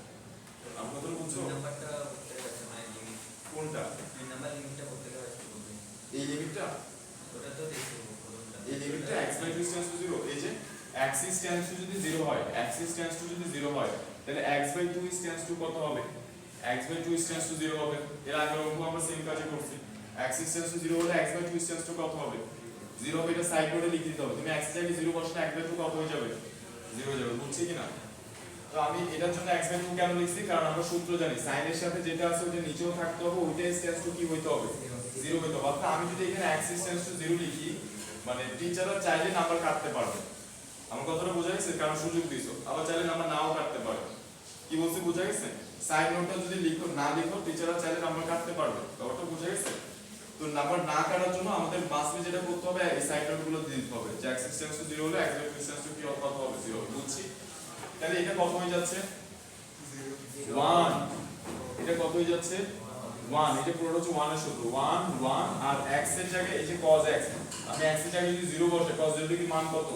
আপনাদের বুঝছো
নাম্বারটা করতে গেছে মানে লিমিট
কোনটা,
এই নাম্বার লিমিটটা করতে গেছে বলতে,
এই লিমিটটা,
ওটা তো দেখো প্রথমটা,
এই লিমিটটা x বাই 2 টেন্ডস টু 0, এই যে x টেন্ডস টু যদি 0 হয়, x টেন্ডস টু যদি 0 হয়, তাহলে x বাই 2 টেন্ডস টু কত হবে, x বাই 2 টেন্ডস টু 0 হবে। এর আগে অঙ্ক আমরা সেম কাজে করছি, x টেন্ডস টু 0 হলে x বাই 2 টেন্ডস টু কত হবে, 0 হবে, এটা সাইড নোটে লিখে দিতে হবে। তুমি x জায়গায় 0 বসালে x বাই 2 কত হয়ে যাবে, 0 হয়ে যাবে, বুঝছি কিনা। তো আমি এটার জন্য x বাই 2 কেন লিখছি, কারণ আমরা সূত্র জানি sin এর সাথে যেটা আছে ওটা নিচেও থাকতে হবে, ওইটা টেন্ডস টু কি হইতে হবে, 0 হইতে হবে। অর্থাৎ আমি যদি এখানে x টেন্ডস টু 0 লিখি, মানে টিচাররা চাইলে নাম্বার কাটতে পারবে, আমার কথাটা বোঝা গেছে, কারণ সুযোগ দিছো, আবার চাইলে নাম্বার নাও কাটতে পারবে, কি বলছি বোঝা গেছে। সাইড নোটটা যদি লিখো না লিখো, টিচাররা চাইলে নাম্বার কাটতে পারবে, ব্যাপারটা বোঝা গেছে। তো নাম্বার না কাটার জন্য আমাদের বাসে যেটা করতে হবে, এই সাইড নোটগুলো দিয়ে দিতে হবে, যে x টেন্ডস টু 0 হলে x বাই 2 টেন্ডস টু কি কত হবে, 0, বুঝছি। তাহলে এটা কত হয়ে যাচ্ছে, 1, এটা কত হয়ে যাচ্ছে, 1, এটা পুরোটা হচ্ছে 1 এর সূত্র, 1 1, আর x এর জায়গায় এই যে cos x, আমি x এর জায়গায় যদি 0 বসে, cos 0 কি মান কত,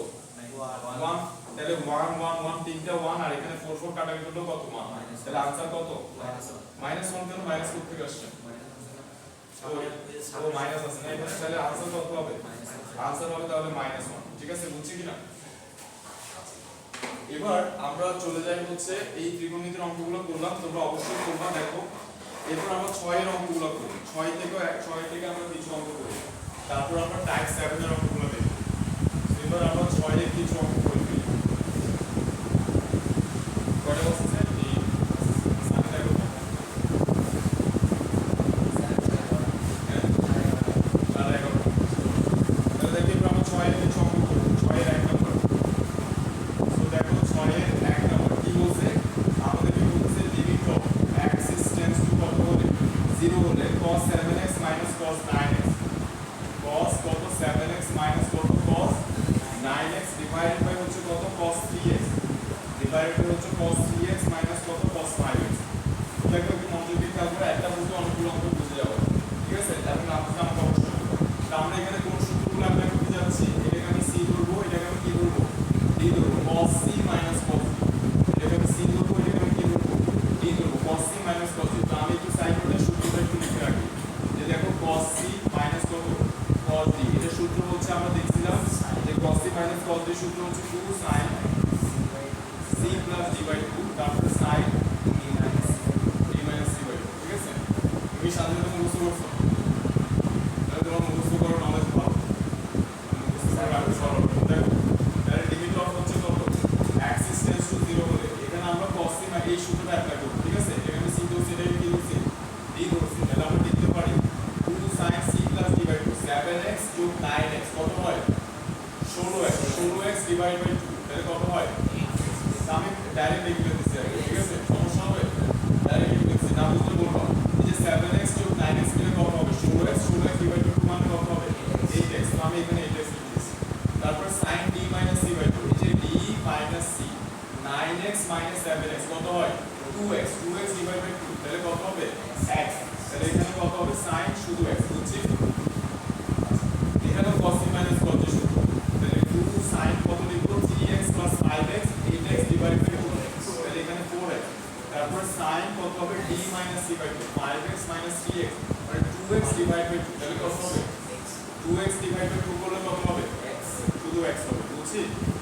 1, তাহলে 1 1 1 তিনটা 1, আর এখানে 4 4 কাটাকাটি করলে কত মান, তাহলে आंसर কত, -1, কেন মাইনাস করতে থেকে আসছে, ও মাইনাস আছে না এখানে, তাহলে आंसर কত হবে, आंसर হবে তাহলে -1, ঠিক আছে, বুঝছি কিনা। এবার আমরা চলে যাই হচ্ছে এই ত্রিকোণমিতির অঙ্কগুলো করলাম, তোমরা অবশ্যই করবা, দেখো এরপর আমরা 6 এর অঙ্কগুলো করি, 6 থেকে আমরা কিছু অঙ্ক করি, তারপর আমরা টাইপ 7 এর অঙ্কগুলো দেখব। এবার আমরা 6 এর কিছু অঙ্ক করে ফেলি, কয়টা বসছে এই সামনে দেখো, তাহলে দেখি আমরা 6 এর কিছু অঙ্ক করব। 6 এর 1 নম্বর, তো দেখো 6 এর 1 নম্বর কি বলছে, আমাদেরকে বলছে limit of x tends to কত হলে, 0 হলে cos 7x - cos 9x, cos কত 7x - কত cos 9x ডিভাইডেড বাই হচ্ছে কত cos 3x, ডিভাইডেড বাই হচ্ছে cos 3x - কত cos 5x। দেখো একটু মনোযোগ দিয়ে খেয়াল করে, একটা বুঝতে অনেকগুলো অঙ্ক বুঝে যাবে, ঠিক আছে। এখন না বুঝলে আমাকে অবশ্যই বলবে। মাইনাস cos d সূত্র হচ্ছে 2 sin c plus d by 2 তারপরে sin d minus c by 2 ঠিক আছে তুমি সাথে সাথে মুখস্থ করছো তাহলে তোমার মুখস্থ করার নলেজ ভালো মুখস্থ করার আগে সরল দেখো তাহলে লিমিট অফ হচ্ছে কত x টেন্ডস টু 0 হলে এখানে আমরা cos c এই সূত্রটা অ্যাপ্লাই করব ঠিক আছে এখানে c ধরছি এটা কি ধরছি d ধরছি তাহলে আমরা লিখতে পারি 2 sin c plus d by 2 7x যোগ 9x কত হয় 16x ডিভাইড বাই 2 তাহলে কত হয় আমি ডাইরেক্ট লিখে দিচ্ছি আগে ঠিক আছে সমস্যা হবে ডাইরেক্ট লিখে দিচ্ছি না বুঝতে বলবো এই যে 7x যোগ 9x মিলে কত হবে 16x ডিভাইড বাই 2 মানে কত হবে 8x তো আমি এখানে 8x লিখে দিচ্ছি তারপর sin d minus c by 2 এই যে d minus c 9x minus 7x কত হয় 2x ডিভাইড বাই 2 তাহলে কত হবে x তাহলে এখানে কত হবে sin শুধু x বুঝছি এখানে cos c minus cos d সূত্র তাহলে 2 sin কত লিখবো 3x 5x 8x divide by 4x তাহলে এখানে 4x তারপর sin কত হবে d minus c by 2 5x 3x মানে 2x ডিভাইড বাই 2 তাহলে কত হবে 2x ডিভাইড বাই 2 করলে কত হবে x শুধু x হবে বুঝছি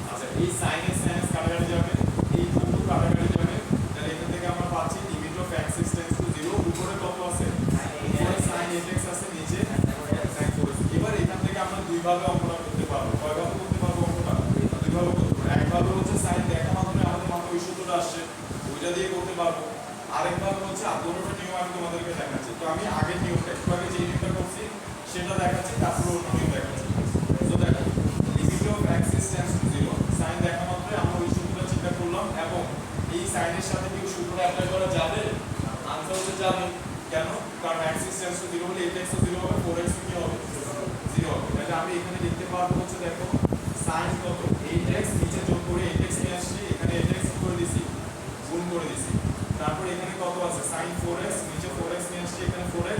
আচ্ছা এই sin x কাটাকাটি যাবে এই 2 কাটাকাটি যাবে তাহলে এখান থেকে আমরা পাচ্ছি limit of x tends to 0 উপরে কত আছে উপরে sin 8x আছে নিচে sin 4x এবার এখান থেকে আমরা দুই ভাবে অঙ্কটা করতে পারবো কয় ভাবে করতে পারবো অঙ্কটা দুই ভাবে করতে পারবো এক ভাবে হচ্ছে sin দেখা মাত্রই আমাদের মাথায় ওই সূত্রটা আসছে ওইটা দিয়ে করতে পারবো আরেক ভাবে হচ্ছে আদরের নিয়ম আমি তোমাদেরকে দেখাচ্ছি তো আমি আগের নিয়মটা একটু আগে যে নিয়মটা করছি সেটা দেখাচ্ছি তারপর অন্য নিয়ম দেখাচ্ছি তো দেখো limit of x tends to 0 sin দেখা মাত্রই আমরা ওই সূত্রটা চিন্তা করলাম এবং এই সাইনের সাথে কি সূত্রটা অ্যাপ্লাই করা যাবে आंसर হচ্ছে যাবে কেন কারণ x টেন্ডস টু 0 হলে 8x ও 0 হবে 4x কি হবে 0 হবে তাহলে আমি এখানে লিখতে পারবো হচ্ছে দেখো sin কত 8x নিচে যোগ করে 8x নিয়ে আসছি এখানে 8x করে দিছি গুণ করে দিছি তারপর এখানে কত আছে sin 4x নিচে 4x নিয়ে আসছি এখানে 4x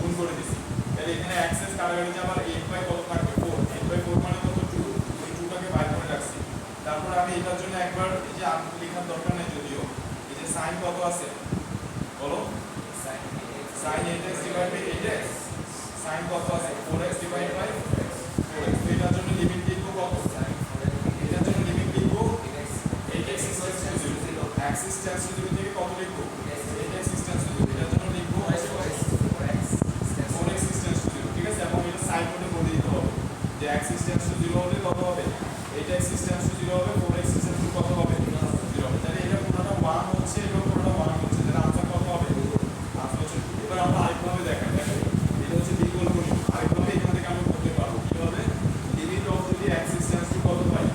গুণ করে দিছি তাহলে এখানে x এর কাটাকাটি যাবে আর 8 বাই কত থাকবে 4 8 বাই 4 মানে কত 2 ওই 2 টাকে বাইর করে রাখছি তারপর আমি এটার জন্য একবার এই যে আমি লেখার দরকার নেই যদিও এই যে sin কত আছে বলো sin 8x divide by 8x sin কত আছে 4x ডিভাইড বাই 4x তো এটার জন্য লিমিট লিখব কত এটার জন্য লিমিট লিখব 8x tends to 0 x tends to 0 থেকে কত লিখব 8x টেন্ডস টু 0 এটার জন্য লিখব 4x টেন্ডস টু 0 ঠিক আছে এবং এটা সাইড নোটে বলে দিতে হবে যে x টেন্ডস টু 0 হলে কত হবে 8x টেন্ডস টু 0 হবে 4x টেন্ডস টু কত হবে 0 হবে তাহলে এটা পুরোটা 1 হচ্ছে এবং পুরোটা 1 হচ্ছে তাহলে आंसर কত হবে आंसर হচ্ছে এবার আমরা আরেকভাবে দেখাই দেখো এটা হচ্ছে বিকল্প নিয়ম আরেকভাবে এখান থেকে আমরা করতে পারবো কিভাবে লিমিট অফ যদি x টেন্ডস টু কত হয়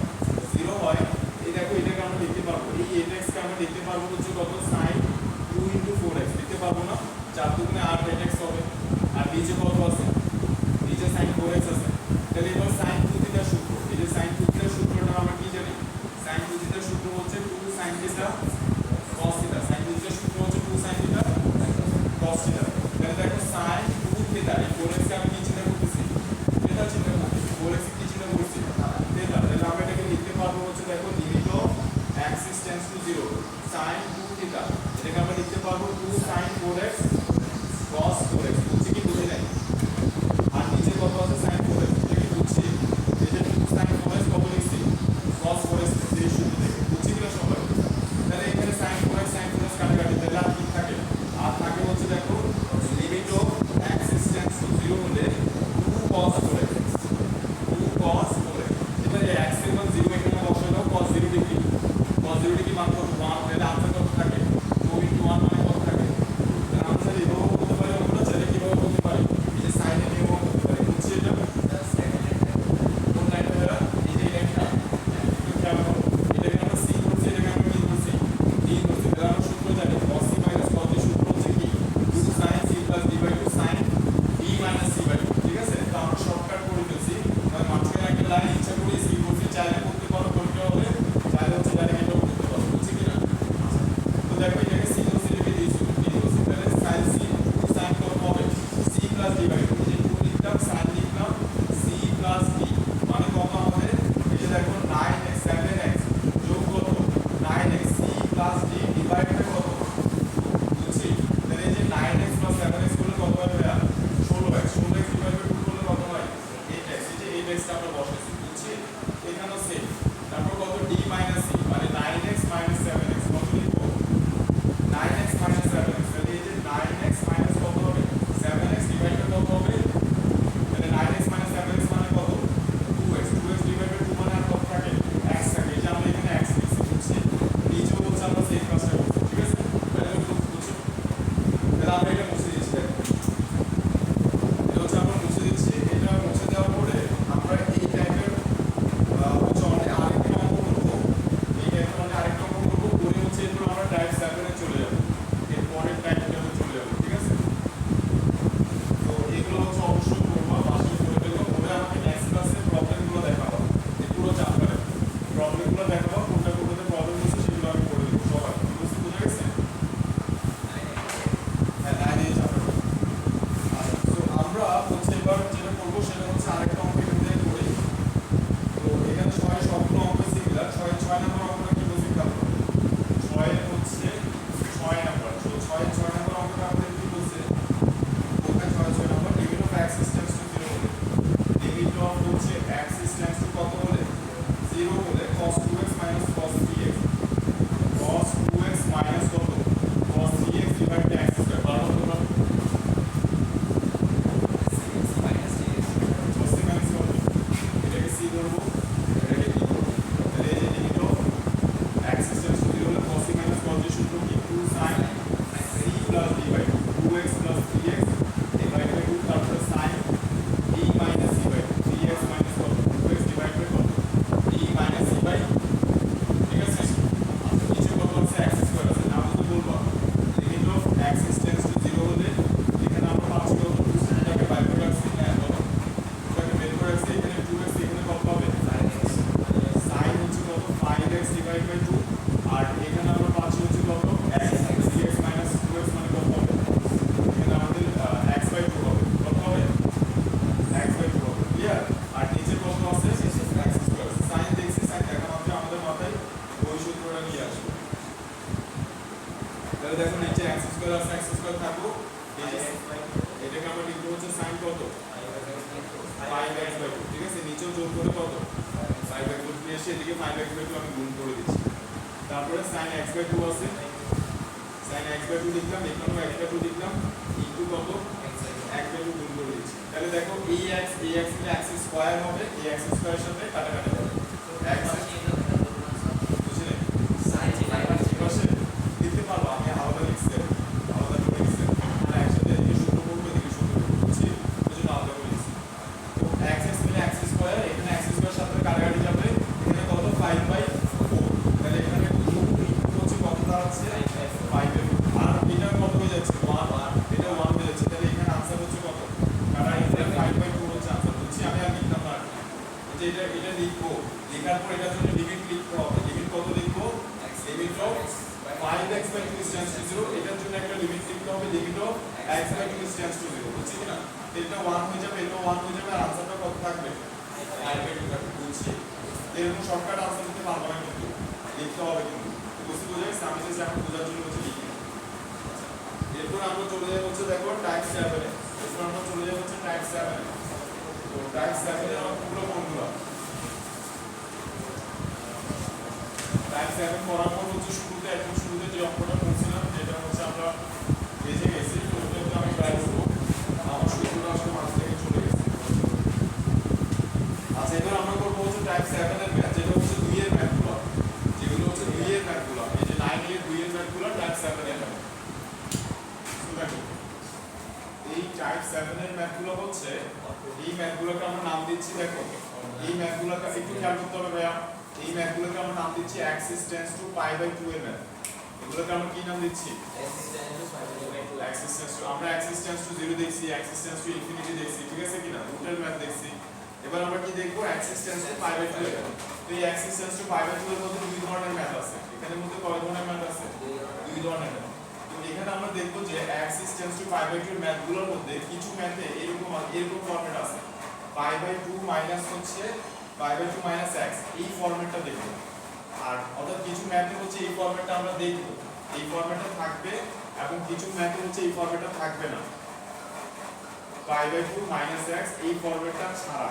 0 হয় এই দেখো এটাকে আমরা লিখতে পারবো এই 8x কে আমরা লিখতে পারবো হচ্ছে কত sin 2 4x লিখতে পারবো না 4 দুগুণে 8 8x হবে আর নিচে কত আছে নিচে sin 4x আছে তাহলে এবার sin 2 থিটার সূত্র এই যে sin 2 থিটার সূত্রটা আমরা কি জানি sin 2 থিটার সূত্র হচ্ছে 2 sin theta cos theta sin 2 থিটার সূত্র হচ্ছে 2 sin থিটা cos থিটা তাহলে দেখো sin 2 থিটা এই 4x কে আমি কি চিন্তা করতেছি থিটা চিন্তা করতেছি 4x কি চিন্তা করতেছি থিটা তাহলে আমরা এটাকে লিখতে পারবো হচ্ছে দেখো limit of x tends to 0 sin 2 theta এটাকে আমরা লিখতে পারবো 2 sin 4x cos 4x বুঝছি কি বুঝি নাই আর নিচে কত আছে sin 4x এটা কি বুঝছি এই যে 2 sin 4x কত লিখছি cos 4x এই সূত্র থেকে বুঝছি কিনা সবাই তাহলে এখানে sin 4x কাটাকাটি তাহলে আর কি থাকে আর থাকে হচ্ছে দেখো limit of x tends to 0 হলে 2 cos 4x 2 cos 4x এবার এই x এর মান 0 এখানে বসাই দাও cos 0 ডিগ্রি মান কত 1 তাহলে आंसर কত থাকে 2 * 1 মানে কত থাকে তাহলে आंसर এভাবে করতে পারি আমরা চাইলে কিভাবে করতে পারি এই যে sin এর নিয়ম করতে পারি বুঝছি এটা কোন লাইনটা বেরা এই যে লাইনটা একটু খেয়াল করো এটাকে আমরা c করছি এটাকে আমরা কি করছি d করছি তাহলে আমরা সূত্র জানি cos c cos d সূত্র হচ্ছে কি 2 sin c d / 2 sin d - c / 2 ঠিক আছে তো আমরা শর্টকাট করে ফেলছি মানে মাঝখানে একটা লাইন ইচ্ছা করে c করছি চাইলে করতে পারো করতে হবে চাইলে হচ্ছে ডাইরেক্ট এটা করতে পারো বুঝছি কি না তো দেখো এটাকে c করছি লিখে দিয়েছি d করছি তাহলে sin c 2 sin কত হবে c d / 2 এই যে 2 লিখলাম sin লিখলাম c d মানে কত আমাদের এই যে দেখো 9x 7x যোগ কত 9x c d divide by কত বুঝছি তাহলে এই যে 9x 7x করলে কত হবে 16x 16x ডিভাইড বাই 2 করলে কত হয় 8x এই যে 8x টা আমরা বসাইছি বুঝছি এখানে অঙ্কগুলো দেখাবো, কোনটা কোনটাতে প্রবলেম হচ্ছে সেগুলো আমি করে দেবো সবাই। বুঝতে বুঝে গেছে? হ্যাঁ, 9 চ্যাপ্টার। তো আমরা হচ্ছে এবার যেটা করবো সেটা হচ্ছে আরেকটা অঙ্ক এখান থেকে করি। তো এখানে 6 সবগুলো অঙ্ক সিমিলার। 6 নম্বর অঙ্কটা কি বলছি খেয়াল করো। 6 হচ্ছে 6 নাম্বার। তো 6 নম্বর অঙ্কটা আমাদের কি বলছে? কোনটা 6 নম্বর? Limit of Axis tends to 0 হলে, লিমিট অফ হচ্ছে অ্যাক্সিস টেন্ডস টু কত হলে? 0 হলে cos 2x minus cos 3x, cos 2x minus কত? cos 3x divided by x square। পারো তোমরা? cos c minus কত? এটাকে c ধরবো, এটাকে d ধরবো। তাহলে এই যে limit of Axis tends to 0 হলে cos c minus cos এর সূত্র কি? 2 sin c plus d by 2, 2x plus 3x divided by 2, তারপরে sin d minus c by 2, 3x minus কত? 2x divided by কত? d minus c by, ঠিক আছে? নিচে কত আছে? x স্কয়ার আছে। না বুঝতে বলবো limit of Axis tends to 0 হলে এখানে আমরা পাচ্ছি কত? 2 টাকে বাইর করে রাখছি। হ্যাঁ, কত? ওটাকে বের করে রাখছি। এখানে 2x, এখানে কত হবে? sin হচ্ছে কত? 5x divided by 2, আর এখানে আমরা পাচ্ছি হচ্ছে কত? x, 3x minus 2x মানে কত হবে? এখানে আমাদের x by 2 হবে। কত হবে? x by 2 হবে। ক্লিয়ার? আর নিচে কত আছে? x square. sin দেখছি, sin দেখা মাত্র আমাদের মাথায় ওই সূত্রটা নিয়ে আসবে। তাহলে দেখো নিচে x স্কয়ার আছে, x স্কয়ার থাকলো। এই যে এটাকে আমরা লিখবো হচ্ছে sin কত? 5x by 2। ঠিক আছে? নিচেও যোগ করে কত? 5x by 2 নিয়ে এসে এদিকে 5x by 2 আমি গুণ করে দিচ্ছি। তারপরে sin x by 2 আছে, sin x by 2 লিখলাম, এখানেও x by 2 লিখলাম, ইনটু কত? x by 2 গুণ করে দিচ্ছি। তাহলে দেখো এই x মিলে x স্কয়ার হবে, এই x স্কয়ারের সাথে কাটাকাটি হবে। x বুঝলে? পাশে দিতে পারবো, আমি আলাদা লিখছি, আলাদা করে লিখছি। আমরা একসাথে এই সূত্র করবো, এদিকে সূত্র করবো, বুঝছি? বুঝলে আলাদা করে লিখছি। তো x মিলে x স্কয়ার, এখানে x স্কয়ারের সাথে কাটাকাটি যাবে, এখানে কত? 5/4। তাহলে এখানে হচ্ছে কত দাঁড়াচ্ছে? 5/4। আর এটা কত হয়ে যাচ্ছে? 1, এটা 1 হয়ে যাচ্ছে। তাহলে এখানে आंसर হচ্ছে কত? কারণ এখানে 5/2 হচ্ছে आंसर। বুঝছি? আমি আর লিখতাম না। এই যে এটা লিখবো, লেখার পর এটার জন্য লিমিট লিখতে হবে। লিমিট কত লিখবো? Limit of 5x by 2 is tends to 0, এটার জন্য একটা লিমিট লিখতে হবে, limit of x by 2 is tends to 0। বুঝছি কিনা? এটা 1 হয়ে যাবে, এটা 1 হয়ে যাবে, আর आंसरটা কত থাকবে? 5/2 থাকবে। বুঝছি? এরকম শর্টকাট आंसर দিতে পারবো না, কিন্তু লিখতে হবে। কিন্তু বুঝতে বুঝে গেছে? আমি জাস্ট এখন বোঝার জন্য হচ্ছে লিখি। এরপর আমরা চলে যাব হচ্ছে দেখো টাইপ 7 এ। এরপর আমরা চলে যাব হচ্ছে টাইপ 7 এ। তো টাইপ 7 এর অঙ্কগুলো কোনগুলো? টাইপ 7 করার পর হচ্ছে শুরুতে, একদম শুরুতে যে অঙ্কটা করছিলাম, যেটা হচ্ছে আমরা বেঁচে গেছি, তো ওটা একটু আমি ট্রাই করবো। আমার সূত্রটা আসলে মাথা থেকে চলে গেছে। আচ্ছা, এবার আমরা করবো হচ্ছে টাইপ 7 এর ম্যাথ, যেটা হচ্ছে 2 এর ম্যাথগুলো, যেগুলো হচ্ছে 2 এর ম্যাথগুলো। এই যে 9 এর 2 এর ম্যাথগুলো টাইপ 7 এর ম্যাথ। দেখো এই টাইপ 7 এর ম্যাথগুলো হচ্ছে, এই ম্যাথগুলোকে আমরা নাম দিচ্ছি, দেখো এই ম্যাথগুলোকে একটু খেয়াল করতে হবে ভাইয়া। এই ম্যাথগুলোকে আমরা নাম দিচ্ছি অ্যাক্সিস টেন্ডস টু π/2 এর ম্যাথ। এগুলোকে আমরা কি নাম দিচ্ছি? অ্যাক্সিস টেন্ডস টু, আমরা অ্যাক্সিস টেন্ডস টু 0 দেখছি, অ্যাক্সিস টেন্ডস টু ইনফিনিটি দেখছি, ঠিক আছে কিনা? রুটের ম্যাথ দেখছি। এবার আমরা কি দেখবো? অ্যাক্সিস টেন্ডস টু π/2 এর ম্যাথ। তো এই অ্যাক্সিস টেন্ডস টু π/2 এর মধ্যে দুই ধরনের ম্যাথ আছে। এখানের মধ্যে কয় ধরনের ম্যাথ আছে? দুই ধরনের ম্যাথ। তো এখানে আমরা দেখবো যে অ্যাক্সিস টেন্ডস টু π/2 এর ম্যাথগুলোর মধ্যে কিছু ম্যাথে এরকম ফরম্যাট আছে, π/2 মাইনাস হচ্ছে π/2 মাইনাস x, এই ফরম্যাটটা দেখবো। আর অর্থাৎ কিছু ম্যাথে হচ্ছে এই ফরম্যাটটা আমরা দেখবো, এই ফরম্যাটটা থাকবে, এবং কিছু ম্যাথে হচ্ছে এই ফরম্যাটটা থাকবে না। π/2 মাইনাস x এই ফরম্যাটটা ছাড়া,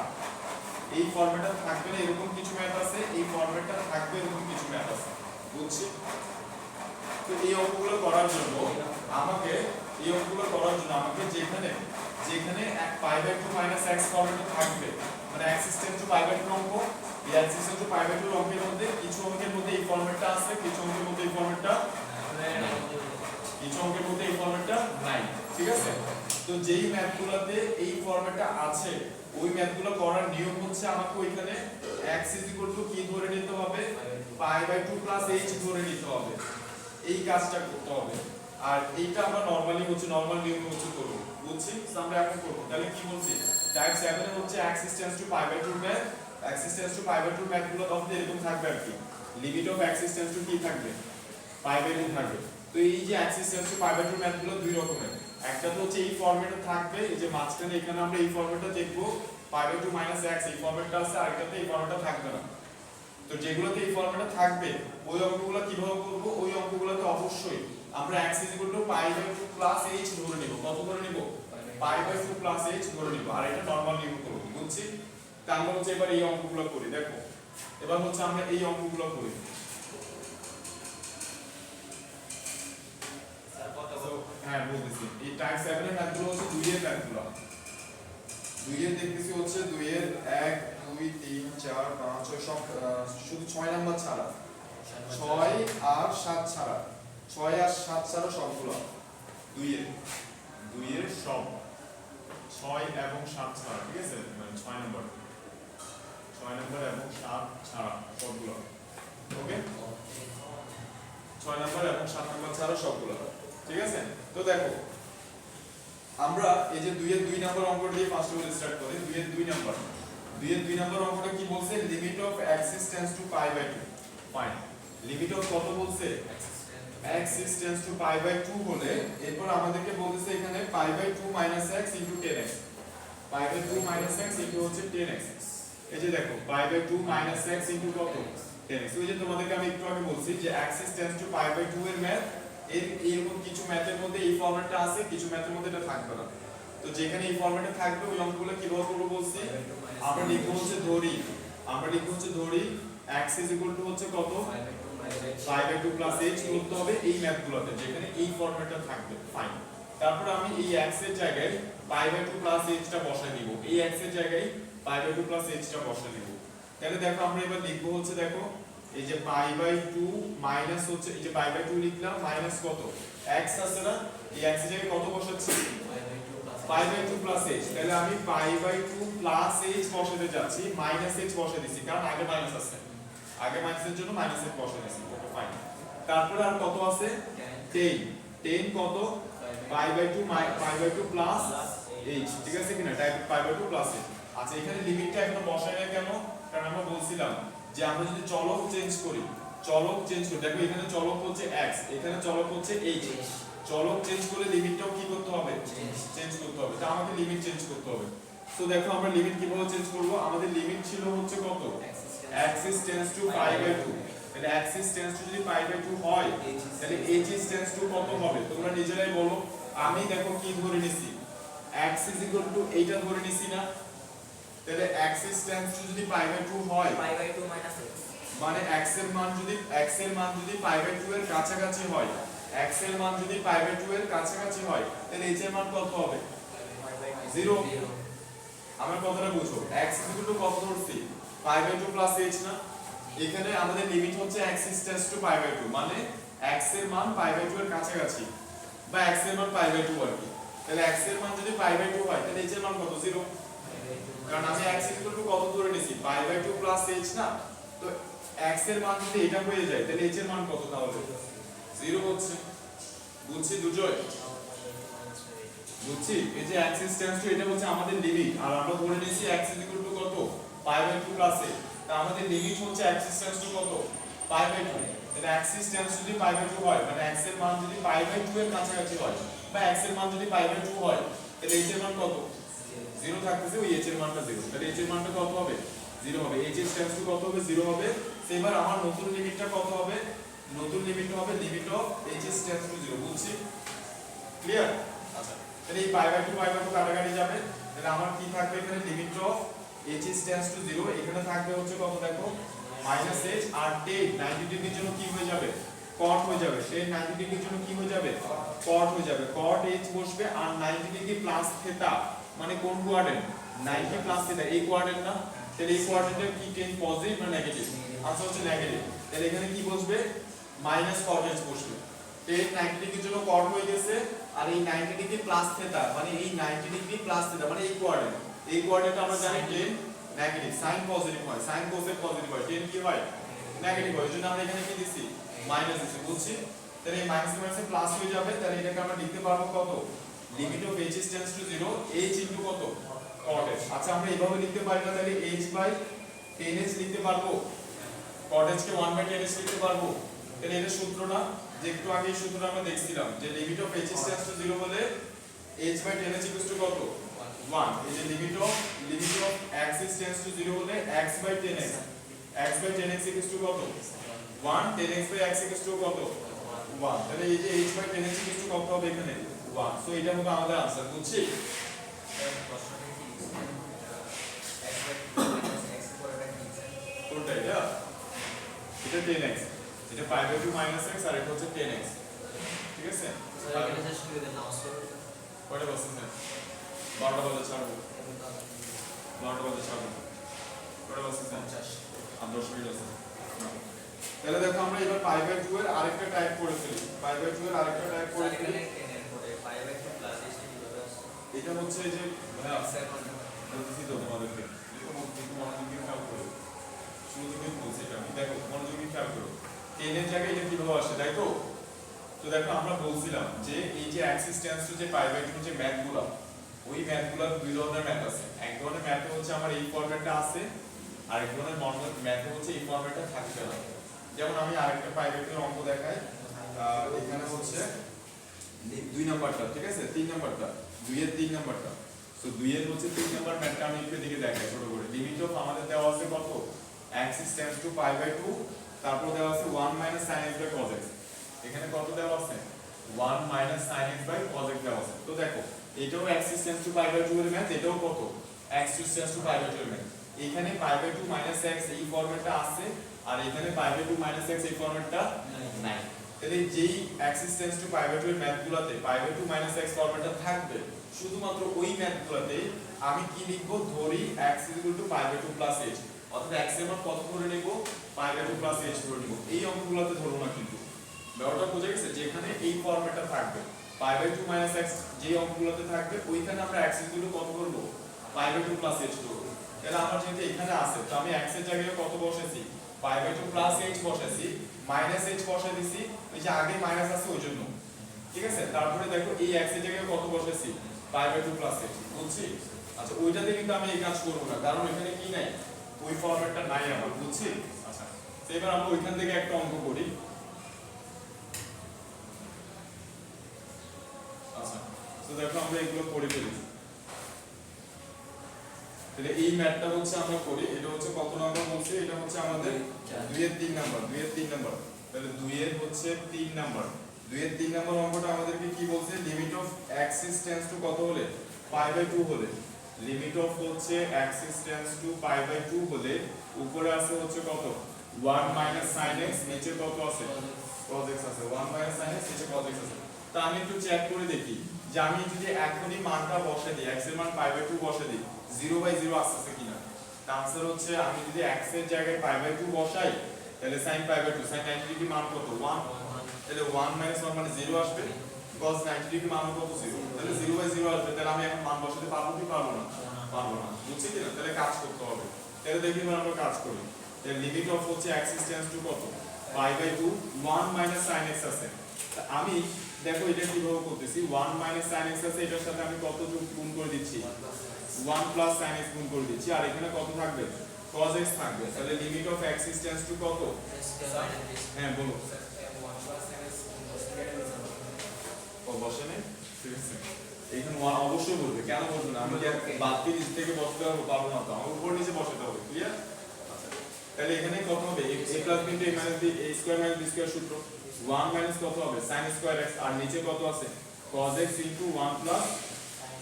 এই ফরম্যাটটা থাকবে না, এরকম কিছু ম্যাথ আছে, এই ফরম্যাটটা থাকবে, এরকম কিছু ম্যাথ আছে। বুঝছি? তো এই অঙ্কগুলো করার জন্য আমাকে যেখানে π/2 মাইনাস x ফরম্যাটে থাকবে, মানে অ্যাক্সিস টেন্ডস টু π/2 অঙ্ক, এই অ্যাক্সিস টেন্ডস টু π/2 অঙ্কের মধ্যে কিছু অঙ্কের মধ্যে এই ফরম্যাটটা আছে, কিছু অঙ্কের মধ্যে এই ফরম্যাটটা নাই। ঠিক আছে? তো যেই ম্যাথগুলোতে এই ফরম্যাটটা আছে, ওই ম্যাথগুলো করার নিয়ম হচ্ছে আমাকে ওইখানে x কি ধরে নিতে হবে? π/2 h ধরে নিতে হবে। এই কাজটা করতে হবে। আর এইটা আমরা নরমালি হচ্ছে নরমাল নিয়মে হচ্ছে করব। বুঝছি? তো আমরা এখন করব। তাহলে কি বলছি? টাইপ 7 এ হচ্ছে Axis tends to π/2 math, x tends to pi by 2 ম্যাথগুলো তখন এরকম থাকবে আর কি limit of Axis tends to কি থাকবে পাই বাই 2 থাকবে তো এই যে Axis tends to pi by 2 ম্যাথগুলো দুই রকমের একটা তো হচ্ছে এই ফরম্যাটে থাকবে এই যে মাঝখানে এখানে আমরা এই ফরম্যাটটা দেখব পাই বাই 2 মাইনাস x এই ফরম্যাটটা আছে আর এটাতে এই ফরম্যাটটা থাকবে না তো যেগুলোতে এই ফরম্যাটে থাকবে ওই অঙ্কগুলো কিভাবে করব ওই অঙ্কগুলোতে অবশ্যই আমরা x pi by 2 plus h ধরে নিব কত ধরে নিব পাই বাই 2 প্লাস h ধরে নিব আর এটা নরমাল নিয়ম করব বুঝছি তাহলে হচ্ছে এবার এই অঙ্কগুলো করি দেখো এবার হচ্ছে আমরা এই অঙ্কগুলো করি হ্যাঁ বলতেছি এই টাইপ 7 এর ম্যাথগুলো হচ্ছে 2 এর ম্যাথগুলো 2 এর দেখতেছি হচ্ছে 2 এর 1 2 3 4 5 6 সব শুধু 6 নাম্বার ছাড়া 6 আর 7 ছাড়া 6 আর 7 ছাড়া সবগুলো 2 এর সব 6 এবং 7 ছাড়া ঠিক আছে মানে 6 নাম্বার এবং 7 ছাড়া সবগুলো ওকে 6 নাম্বার এবং 7 নাম্বার ছাড়া সবগুলো ঠিক আছে তো দেখো আমরা এই যে 2 এর 2 নাম্বার অঙ্কটা দিয়ে ফার্স্ট অফ অল স্টার্ট করি 2 এর 2 নাম্বার 2 এর 2 নাম্বার অঙ্কটা কি বলছে limit of Axis tends to pi by 2 fine limit of কত বলছে x is tends to pi by 2 হলে এরপর আমাদেরকে বলতেছে এখানে pi by 2 minus x into 10x pi by 2 minus x into হচ্ছে 10x এই যে দেখো pi by 2 minus x into কত 10x ওই যে তোমাদেরকে আমি একটু আগে বলছি যে Axis tends to pi by 2 এর ম্যাথ এরকম কিছু ম্যাথের মধ্যে এই ফরম্যাটটা আছে কিছু ম্যাথের মধ্যে এটা থাকবে না তো যেখানে এই ফরম্যাটে থাকবে ওই অঙ্কগুলো কিভাবে করব বলছি আমরা লিখব হচ্ছে ধরি x হচ্ছে কত পাই বাই 2 প্লাস h করতে হবে এই ম্যাথগুলোতে যেখানে এই ফরম্যাটটা থাকবে ফাইন তারপর আমি এই x এর জায়গায় পাই বাই 2 প্লাস h টা বসাই দিব এই x এর জায়গায় পাই বাই 2 প্লাস h টা বসাই দিব তাহলে দেখো আমরা এবার লিখব হচ্ছে দেখো এই যে পাই বাই 2 মাইনাস হচ্ছে এই যে পাই বাই 2 লিখলাম মাইনাস কত x আছে না এই x এর জায়গায় কত বসাচ্ছি পাই বাই 2 প্লাস h তাহলে আমি পাই বাই 2 প্লাস h বসাতে যাচ্ছি মাইনাস h বসে দিছি কারণ আগে মাইনাস আছে আগে মাইনাসের জন্য মাইনাস h বসে দিছি ওকে ফাইন তারপরে আর কত আছে 10 কত পাই বাই 2 প্লাস h ঠিক আছে কিনা type pi by 2 plus h আচ্ছা এখানে লিমিটটা এখন বসাই না কেন কারণ আমরা বলছিলাম যে আমরা যদি চলক চেঞ্জ করি দেখো এখানে চলক হচ্ছে x এখানে চলক হচ্ছে h চলক চেঞ্জ করলে লিমিটটাও কি করতে হবে চেঞ্জ করতে হবে তা আমাদের লিমিট চেঞ্জ করতে হবে সো দেখো আমরা লিমিট কিভাবে চেঞ্জ করব আমাদের লিমিট ছিল হচ্ছে কত axis tends to pi by 2 তাহলে axis tends to যদি pi by 2 হয় তাহলে h tends to কত হবে তোমরা নিজেরাই বলো আমি দেখো কি ধরে নিছি x এইটা ধরে নিছি না তাহলে axis tends to যদি pi by 2 হয়
pi by 2 minus x
মানে x এর মান যদি pi by 2 এর কাছাকাছি হয় x এর মান যদি pi by 2 এর কাছাকাছি হয় তাহলে h এর মান কত হবে 0 আমার কথাটা বুঝো x কত ধরছি pi by 2 plus h না এখানে আমাদের লিমিট হচ্ছে axis tends to pi by 2 মানে x এর মান pi by 2 এর কাছাকাছি বা x এর মান pi by 2 আর কি তাহলে x এর মান যদি pi by 2 হয় তাহলে h এর মান কত 0 কারণ আমি x কত ধরে নিছি pi by 2 plus h না তো x এর মান যদি এটা হয়ে যায় তাহলে h এর মান কত তাহলে 0 হচ্ছে বুঝছি দুজয় বুঝছি এই যে axis tends to এটা হচ্ছে আমাদের লিমিট আর আমরা ধরে নিয়েছি x কত pi by 2 plus a তা আমাদের লিমিট হচ্ছে axis tends to কত pi by 2 তাহলে axis tends to যদি pi by 2 হয় মানে x এর মান যদি pi by 2 এর কাছাকাছি হয় বা x এর মান যদি pi by 2 হয় তাহলে h এর মান কত 0 থাকতেছে ওই h এর মানটা 0 তাহলে h এর মানটা কত হবে 0 হবে h tends to কত হবে 0 হবে এবার আমার নতুন লিমিটটা কত হবে নতুন লিমিটটা হবে limit of h tends to 0 বুঝছি ক্লিয়ার আচ্ছা তাহলে এই pi by 2 কাটাকাটি যাবে তাহলে আমার কি থাকবে এখানে limit of h tends to 0 এখানে থাকবে হচ্ছে কত দেখো মাইনাস h আর 10 90 ডিগ্রির জন্য কি হয়ে যাবে cot হয়ে যাবে 10 90 ডিগ্রির জন্য কি হয়ে যাবে cot হয়ে যাবে cot h বসবে আর 90 ডিগ্রি প্লাস থিটা মানে কোন কোয়াড্রেন্ট 90 প্লাস থিটা এই কোয়াড্রেন্ট না তাহলে এই কোয়াড্রেন্টের কি 10 পজিটিভ না নেগেটিভ আনসার হচ্ছে নেগেটিভ তাহলে এখানে কি বসবে মাইনাস cot h বসবে 10 90 ডিগ্রির জন্য cot হয়ে গেছে আর এই 90 ডিগ্রি প্লাস থিটা মানে এই 90 ডিগ্রি প্লাস থিটা মানে এই কোয়াড্রেন্ট আমরা জানি 10 নেগেটিভ সাইন পজিটিভ হয় সাইন কোসেক পজিটিভ হয় 10 কি হয় নেগেটিভ হয় এজন্য আমরা এখানে কি দিছি মাইনাস দিছি বুঝছি তাহলে এই মাইনাস মাইনাসে প্লাস হয়ে যাবে তাহলে এটাকে আমরা লিখতে পারবো কত limit of h tends to 0 h into কত cot h আচ্ছা আমরা এইভাবে লিখতে পারি না তাহলে h বাই 10h লিখতে পারবো, cot h কে 1/10h লিখতে পারবো। তাহলে এটা সূত্র না, যে একটু আগে এই সূত্রটা আমরা দেখছিলাম যে limit of h tends to 0 হলে h/10h ইকুয়ালস টু কত 1। এই যে limit of x tends to 0 হলে x/10x ইকুয়ালস টু কত 1, 10x/x ইকুয়ালস টু কত 1। তাহলে এই যে h/10x ইকুয়ালস টু কত হবে এখানে 1। সো এটা হবে আমাদের आंसर, বুঝছি? কোনটা এটা? এটা 10x, এটা π/2 - x আর এটা হচ্ছে 10x, ঠিক আছে? কয়টা বসেছে? 12টা বাজে ছাড়বো, 12টা বাজে ছাড়বো। কয়টা বসেছে? 50 আর 10 মিনিট আছে। তাহলে দেখো আমরা এবার π/2 এর আরেকটা টাইপ করে ফেলি। π/2 এর আরেকটা টাইপ করে ফেলি। এটা হচ্ছে যে ভাইয়া বলতেছি তো তোমাদেরকে, একটু মনোযোগ দিয়ে খেয়াল করো। শুরু থেকে বলছি এটা আমি, দেখো মনোযোগ দিয়ে খেয়াল করো। 10 এর জায়গায় এটা কিভাবে আসে, তাই তো? তো দেখো আমরা বলছিলাম যে এই যে অ্যাক্সিস টেন্ডস টু যে π/2 যে ম্যাথগুলো, ওই ম্যাথগুলোর দুই ধরনের ম্যাথ আছে। এক ধরনের ম্যাথ হচ্ছে আমার এই ফরম্যাটটা আছে, আর এক ধরনের ম্যাথ হচ্ছে এই ফরম্যাটটা থাকবে না। যেমন আমি আরেকটা π/2 এর অঙ্ক দেখাই। এখানে হচ্ছে 2 নাম্বারটা, ঠিক আছে? 3 নাম্বারটা, 2 এর 3 নাম্বারটা। সো 2 এর হচ্ছে 3 নাম্বার ম্যাথটা আমি একটু দিকে দেখাই ছোট করে। লিমিট অফ আমাদের দেওয়া আছে কত, x টেন্ডস টু π/2, তারপর দেওয়া আছে 1 - sin x cos x। এখানে কত দেওয়া আছে 1 - sin x cos x দেওয়া আছে। তো দেখো এটাও x টেন্ডস টু π/2 এর ম্যাথ, এটাও কত x টেন্ডস টু π/2 এর ম্যাথ। এখানে π/2 - x এই ফরম্যাটটা আছে, আর এখানে π/2 - x এই ফরম্যাটটা নাই। তাহলে যেই x টেন্ডস টু π/2 এর ম্যাথগুলোতে π/2 - x ফরম্যাটটা থাকবে, শুধুমাত্র ওই ম্যাথগুলোতে আমি কি লিখব, ধরি x π/2 + h, অর্থাৎ x এর মান কত ধরে নেব, π/2 + h ধরে নেব। এই অঙ্কগুলোতে ধরব না কিন্তু। ব্যাপারটা বুঝে গেছে? যেখানে এই ফরম্যাটটা থাকবে π/2 - x, যে অঙ্কগুলোতে থাকবে ওইখানে আমরা x কত করব, π/2 + h ধরব। তাহলে আমার যেহেতু এখানে আছে, তো আমি x এর জায়গায় কত বসাইছি, π/2 + h বসাইছি, -h বসাই দিছি, ওই যে আগে মাইনাস আছে ওই জন্য, ঠিক আছে? তারপরে দেখো এই x এর জায়গায় কত বসাইছি, π/2 + h, বুঝছি? আচ্ছা ওইটাতে কিন্তু আমি এই কাজ করব না, কারণ এখানে কি নাই, ওই ফরম্যাটটা নাই আমার, বুঝছি? আচ্ছা তো এবার আমরা ওইখান থেকে একটা অঙ্ক করি। আচ্ছা তো দেখো আমরা এগুলো করে ফেলি। তাহলে এই ম্যাথটা হচ্ছে আমরা করি, এটা হচ্ছে কত নাম্বার বলছি, এটা হচ্ছে আমাদের 2 এর 3 নাম্বার, 2 এর 3 নাম্বার। তাহলে 2 এর হচ্ছে 3 নাম্বার, 2 এর 3 নাম্বার অঙ্কটা আমাদেরকে কি বলছে, limit of x tends to কত হলে, π/2 হলে, লিমিট অফ হচ্ছে x টেন্ডস টু π/2 হলে উপরে আছে হচ্ছে কত 1 - sin x, নিচে কত আছে cos x আছে, 1 - sin x, নিচে cos x আছে। তা আমি একটু চেক করে দেখি যে আমি যদি এখনই মানটা বসে দিই, x এর মান π/2 বসে দিই, 0/0 আসছে কিনা। তার आंसर হচ্ছে আমি যদি x এর জায়গায় π/2 বসাই, তাহলে sin π/2, sin 90 ডিগ্রি মান কত 1, তাহলে 1 - 1 মানে 0 আসবে, cos 90 ডিগ্রি মান কত 0, তাহলে 0/0 আসবে। তাহলে আমি এখন মান বসাতে পারবো কি পারবো না, পারবো না, বুঝছি কিনা? তাহলে কাজ করতে হবে। তাহলে দেখি এবার আমরা কাজ করি। তাহলে লিমিট অফ হচ্ছে x টেন্ডস টু কত π/2, 1 - sin x আছে। আমি দেখো এটা কিভাবে করতেছি, 1 - sin x আছে, এটার সাথে আমি কত যোগ গুণ করে দিচ্ছি, 1 + sin x গুণ করে দিচ্ছি, আর এখানে কত থাকবে cos x থাকবে। তাহলে limit of x tends to কত, হ্যাঁ বলো, ও বসে নেই, ঠিক আছে? এখানে 1 অবশ্যই বলবে, কেন বলবে না? আমি কি বাদ দিয়ে নিচ থেকে বসতে পারবো না, তো আমার উপর নিচে বসাতে হবে, ক্লিয়ার? আচ্ছা তাহলে এখানে কত হবে, a + b * a - b a² - b² সূত্র, 1 - কত হবে sin স্কয়ার x, আর নিচে কত আছে cos x * 1 +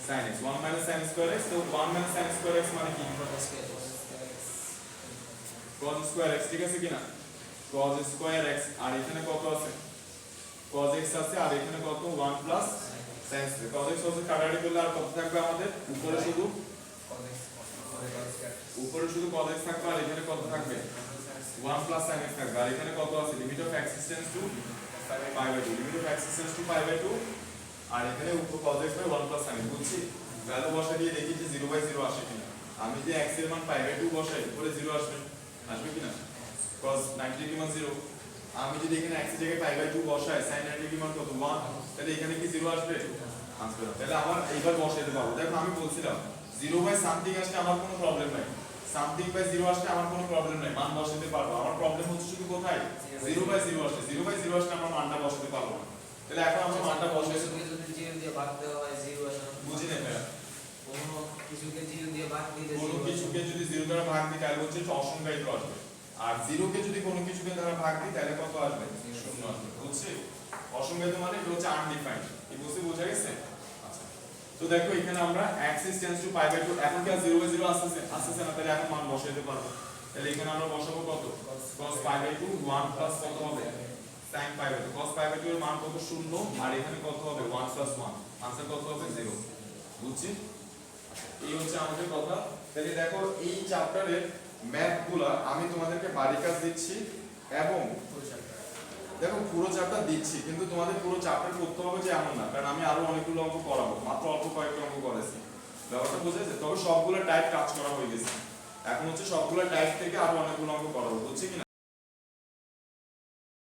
sin x, 1 - sin square x। তো 1 - sin স্কয়ার x মানে কি, cos স্কয়ার x, ঠিক আছে কিনা, cos স্কয়ার x, আর এখানে কত আছে cos x আছে, আর এখানে কত 1 + sin স্কয়ার। cos x হচ্ছে কাটাকাটি করলে আর কত থাকবে আমাদের, উপরে শুধু cos x থাকবে, আর এখানে কত থাকবে 1 + sin x থাকবে, আর এখানে কত আছে limit of x tends to π/2, limit of x tends to π/2, আর এখানে উপর cos x / 1 + sin x, বুঝছি? ভ্যালু বসা দিয়ে দেখি যে 0/0 আসে কিনা। আমি যে x এর মান π/2 বসাই, উপরে 0 আসবে, আসবে কিনা, cos 90 ডিগ্রি মান 0। আমি যদি এখানে x এর জায়গায় π/2 বসাই, sin 90 ডিগ্রি মান কত 1, তাহলে এখানে কি 0 আসবে, আসবে না। তাহলে আমার এইবার বসাইতে পারবো। দেখো আমি বলছিলাম 0/something আসলে আমার কোনো প্রবলেম নাই, সামথিং বাই 0 আসলে আমার কোনো প্রবলেম নাই, মান বসাতে পারবো। আমার প্রবলেম হচ্ছে শুধু কোথায় 0 বাই 0 আসলে 0 বাই 0 আসলে আমরা মানটা বসাতে পারবো না। তাহলে এখন আমরা মানটা বসাই,
কিছুকে যদি 0 দিয়ে ভাগ দেওয়া হয় 0 আসে না।
বুঝি না ভাইয়া,
কোনো কিছুকে 0 দিয়ে ভাগ দিলে
কোনো
0
কিছুকে যদি 0 দ্বারা ভাগ দিই তাহলে হচ্ছে অসংজ্ঞায়িত আসবে, আর 0 কে যদি কোনো কিছুকে দ্বারা ভাগ দিই তাহলে কত আসবে? 0 আসবে। বুঝছি? অসংজ্ঞায়িত মানে এটা হচ্ছে আনডিফাইন্ড। কি বুঝতে বোঝা গেছে? আচ্ছা, তো দেখো এখানে আমরা x is tends to pi by 2, এখন কি আর 0 বাই 0 আসছে না, তাহলে এখন মান বসাইতে পারবো। তাহলে এখানে আমরা বসাবো কত? cos pi by 2 1 প্লাস কত হবে? sin pi by 2। cos pi by 2 এর মান কত? 0, আর এখানে কত হবে? 1 প্লাস 1, आंसर কত হবে? 0। বুঝছি? এই হচ্ছে আমাদের কথা। তাহলে দেখো এই চ্যাপ্টারের ম্যাথগুলা আমি তোমাদেরকে বাড়ি কাজ দিচ্ছি, এবং দেখো পুরো চ্যাপ্টার দিচ্ছি, কিন্তু তোমাদের পুরো চ্যাপ্টার করতে হবে যে এমন না, কারণ আমি আরো অনেকগুলো অঙ্ক করাবো, মাত্র অল্প কয়েকটা অঙ্ক করেছি। ব্যাপারটা বুঝেছে? তবে সবগুলো টাইপ কাজ করা হয়ে গেছে, এখন হচ্ছে সবগুলো টাইপ থেকে আরো অনেকগুলো অঙ্ক করাবো। বুঝছি কিনা?